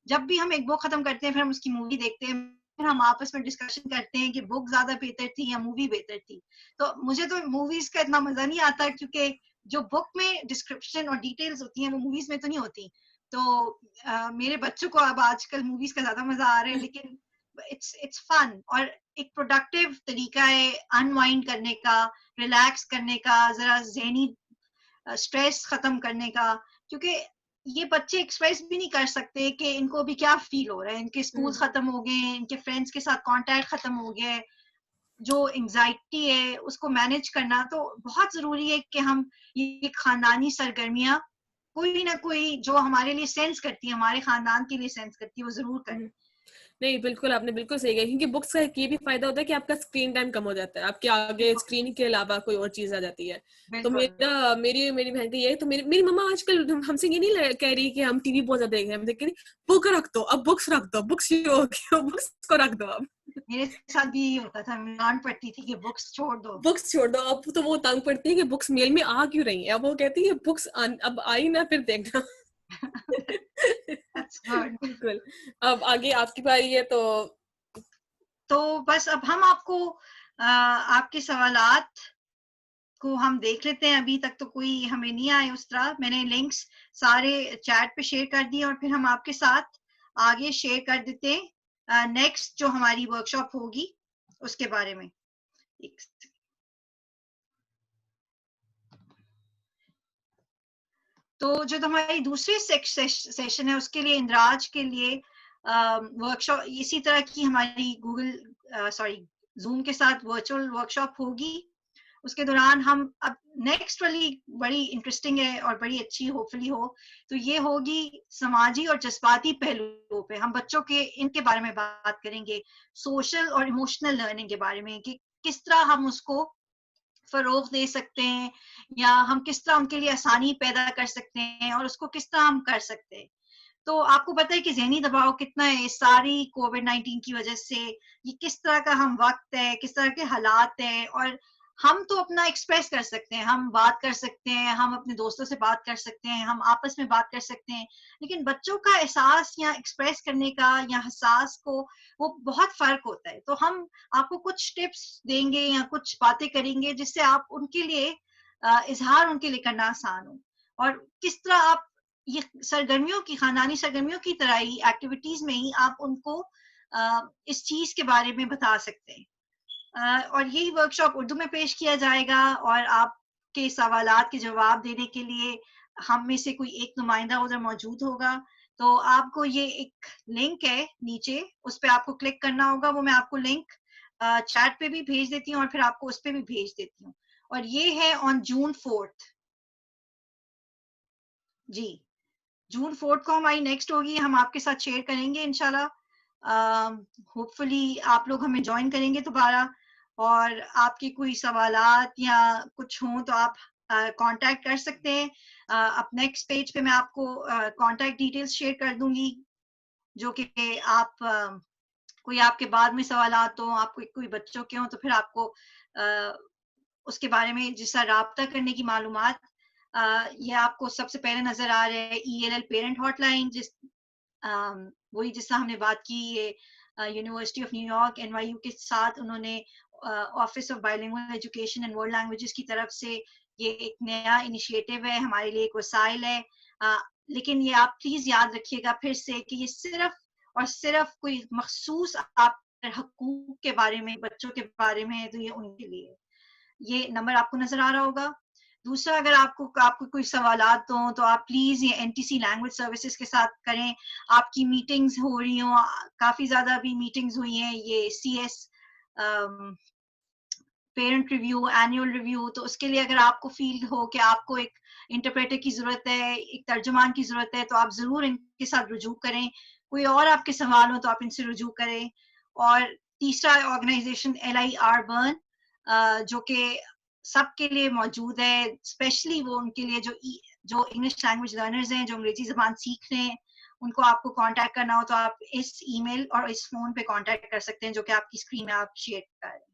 जब भी हम एक बुक खत्म करते हैं, फिर हम उसकी मूवी देखते हैं, फिर हम आपस में डिस्कशन करते हैं कि बुक ज्यादा बेहतर थी या मूवी बेहतर थी। तो मुझे तो मूवीज का इतना मजा नहीं आता, क्योंकि जो बुक में डिस्क्रिप्शन और डिटेल्स होती हैं वो मूवीज में तो नहीं होती। तो मेरे बच्चों को अब आजकल मूवीज का ज्यादा मजा आ रहा है, लेकिन इट्स फन और एक प्रोडक्टिव तरीका है अनवाइंड करने का, रिलैक्स करने का, जरा ज़हनी स्ट्रेस खत्म करने का, क्योंकि ये बच्चे एक्सप्रेस भी नहीं कर सकते कि इनको अभी क्या फील हो रहा है, इनके स्कूल खत्म हो गए हैं, इनके फ्रेंड्स के साथ कांटेक्ट खत्म हो गया है, जो एंजाइटी है उसको मैनेज करना तो बहुत जरूरी है कि हम ये खानदानी सरगर्मियां कोई ना कोई जो हमारे लिए सेंस करती है, हमारे खानदान के लिए सेंस करती है, वो जरूर करें। नहीं, बिल्कुल, आपने बिल्कुल सही कहा, क्योंकि बुक्स का एक ये भी फ़ायदा होता है कि आपका स्क्रीन टाइम कम हो जाता है। आपके आगे स्क्रीन के अलावा कोई और चीज़ आ जाती है। तो बिल्कुल। मेरी मेरी बहन का ये है, तो मेरी मम्मा आजकल हमसे ये नहीं कह रही कि हम टीवी बहुत ज़्यादा देख रहे हैं। हम कह रही, बुक रख दो, अब बुक्स रख दो, बुक्स शुरू हो गई हो, बुक्स को रख दो अब। मेरे साथ भी यही होता था, मैं डांट पड़ती थी कि बुक्स छोड़ दो। बुक्स छोड़ दो। अब तो वो तंग पड़ती है कि बुक्स मेल में आ क्यों रही हैं? अब वो कहती है बुक्स अब आई ना, फिर देखना। That's good. बिल्कुल। अब आगे आपकी बारी है, तो तो बस अब हम आपको आपके सवालात को हम देख लेते हैं। अभी तक तो कोई हमें नहीं आए उस तरह, मैंने लिंक्स सारे चैट पे शेयर कर दिए और फिर हम आपके साथ आगे शेयर कर देते हैं नेक्स्ट जो हमारी वर्कशॉप होगी उसके बारे में। एक सेकंड। तो जो हमारी दूसरी सेशन है उसके लिए इंद्राज के लिए वर्कशॉप इसी तरह की हमारी गूगल सॉरी जूम के साथ वर्चुअल वर्कशॉप होगी। उसके दौरान हम अब नेक्स्ट वाली बड़ी इंटरेस्टिंग है और बड़ी अच्छी होपफुली हो, तो ये होगी समाजी और जज्बाती पहलुओं पे। हम बच्चों के इनके बारे में बात करेंगे, सोशल और इमोशनल लर्निंग के बारे में कि किस तरह हम उसको फरोग दे सकते हैं, या हम किस तरह उनके लिए आसानी पैदा कर सकते हैं और उसको किस तरह हम कर सकते हैं। तो आपको पता है कि ज़हनी दबाव कितना है इस सारी कोविड-19 की वजह से, ये किस तरह का हम वक़्त है, किस तरह के हालात हैं, और हम तो अपना एक्सप्रेस कर सकते हैं, हम बात कर सकते हैं, हम अपने दोस्तों से बात कर सकते हैं, हम आपस में बात कर सकते हैं, लेकिन बच्चों का एहसास या एक्सप्रेस करने का या हसास को वो बहुत फ़र्क होता है। तो हम आपको कुछ टिप्स देंगे या कुछ बातें करेंगे जिससे आप उनके लिए इज़हार उनके लिए करना आसान हो, और किस तरह आप ये सरगर्मियों की खानदानी सरगर्मियों की तरह ही एक्टिविटीज में ही आप उनको इस चीज के बारे में बता सकते हैं। और यही वर्कशॉप उर्दू में पेश किया जाएगा और आपके सवालात के जवाब देने के लिए हम में से कोई एक नुमाइंदा उधर मौजूद होगा। तो आपको ये एक लिंक है नीचे, उस पे आपको क्लिक करना होगा। वो मैं आपको लिंक चैट पे भी भेज देती हूँ और फिर आपको उस पे भी भेज देती हूँ। और ये है on June 4th। Ji, June 4th को हमारी नेक्स्ट होगी, हम आपके साथ शेयर करेंगे इंशाल्लाह। होपफुली आप लोग हमें ज्वाइन करेंगे दोबारा, और आपके कोई सवालात या कुछ हों तो आप कांटेक्ट कर सकते हैं। अब नेक्स्ट पेज पे मैं आपको कांटेक्ट डिटेल्स शेयर कर दूंगी, जो कि आप कोई आपके बाद में सवालात हो, आपको कोई बच्चों के हों तो फिर आपको अ, उसके बारे में जिसका राब्ता करने की मालूमात ये आपको सबसे पहले नजर आ रहा है। ईएलएल पेरेंट हॉटलाइन, वही जिससे हमने बात की, ये यूनिवर्सिटी ऑफ न्यूयॉर्क एनवाईयू के साथ उन्होंने office of bilingual education and world languages की तरफ से ये एक नया इनिशिएटिव है, हमारे लिए एक वसाइल है। लेकिन ये आप प्लीज याद रखिएगा फिर से कि ये सिर्फ और सिर्फ कोई मखसूस आप हकूक के बारे में, बच्चों के बारे में है, तो ये उनके लिए। ये नंबर आपको नजर आ रहा होगा। दूसरा, अगर आपको कोई सवालात हो तो आप प्लीज ये एनटीसी लैंग्वेज सर्विसेज के साथ करें। आपकी मीटिंग्स हो रही हो, काफी ज्यादा अभी मीटिंग्स हुई हैं, ये CS parent review, annual review, तो उसके लिए अगर आपको फील हो कि आपको एक इंटरप्रेटर की जरूरत है, एक तर्जुमान की जरूरत है, तो आप जरूर इनके साथ रुजू करें। कोई और आपके सवाल हो तो आप इनसे रुजू करें। और तीसरा ऑर्गेनाइजेशन LIR बर्न, जो कि सबके लिए मौजूद है, स्पेशली वो उनके लिए जो इंग्लिश लैंग्वेज लर्नर्स हैं, जो अंग्रेजी जबान सीख रहे हैं, उनको आपको कांटेक्ट करना हो तो आप इस ईमेल और इस फोन पे कांटेक्ट कर सकते हैं, जो कि आपकी स्क्रीन में आप शेयर कर रहे हैं।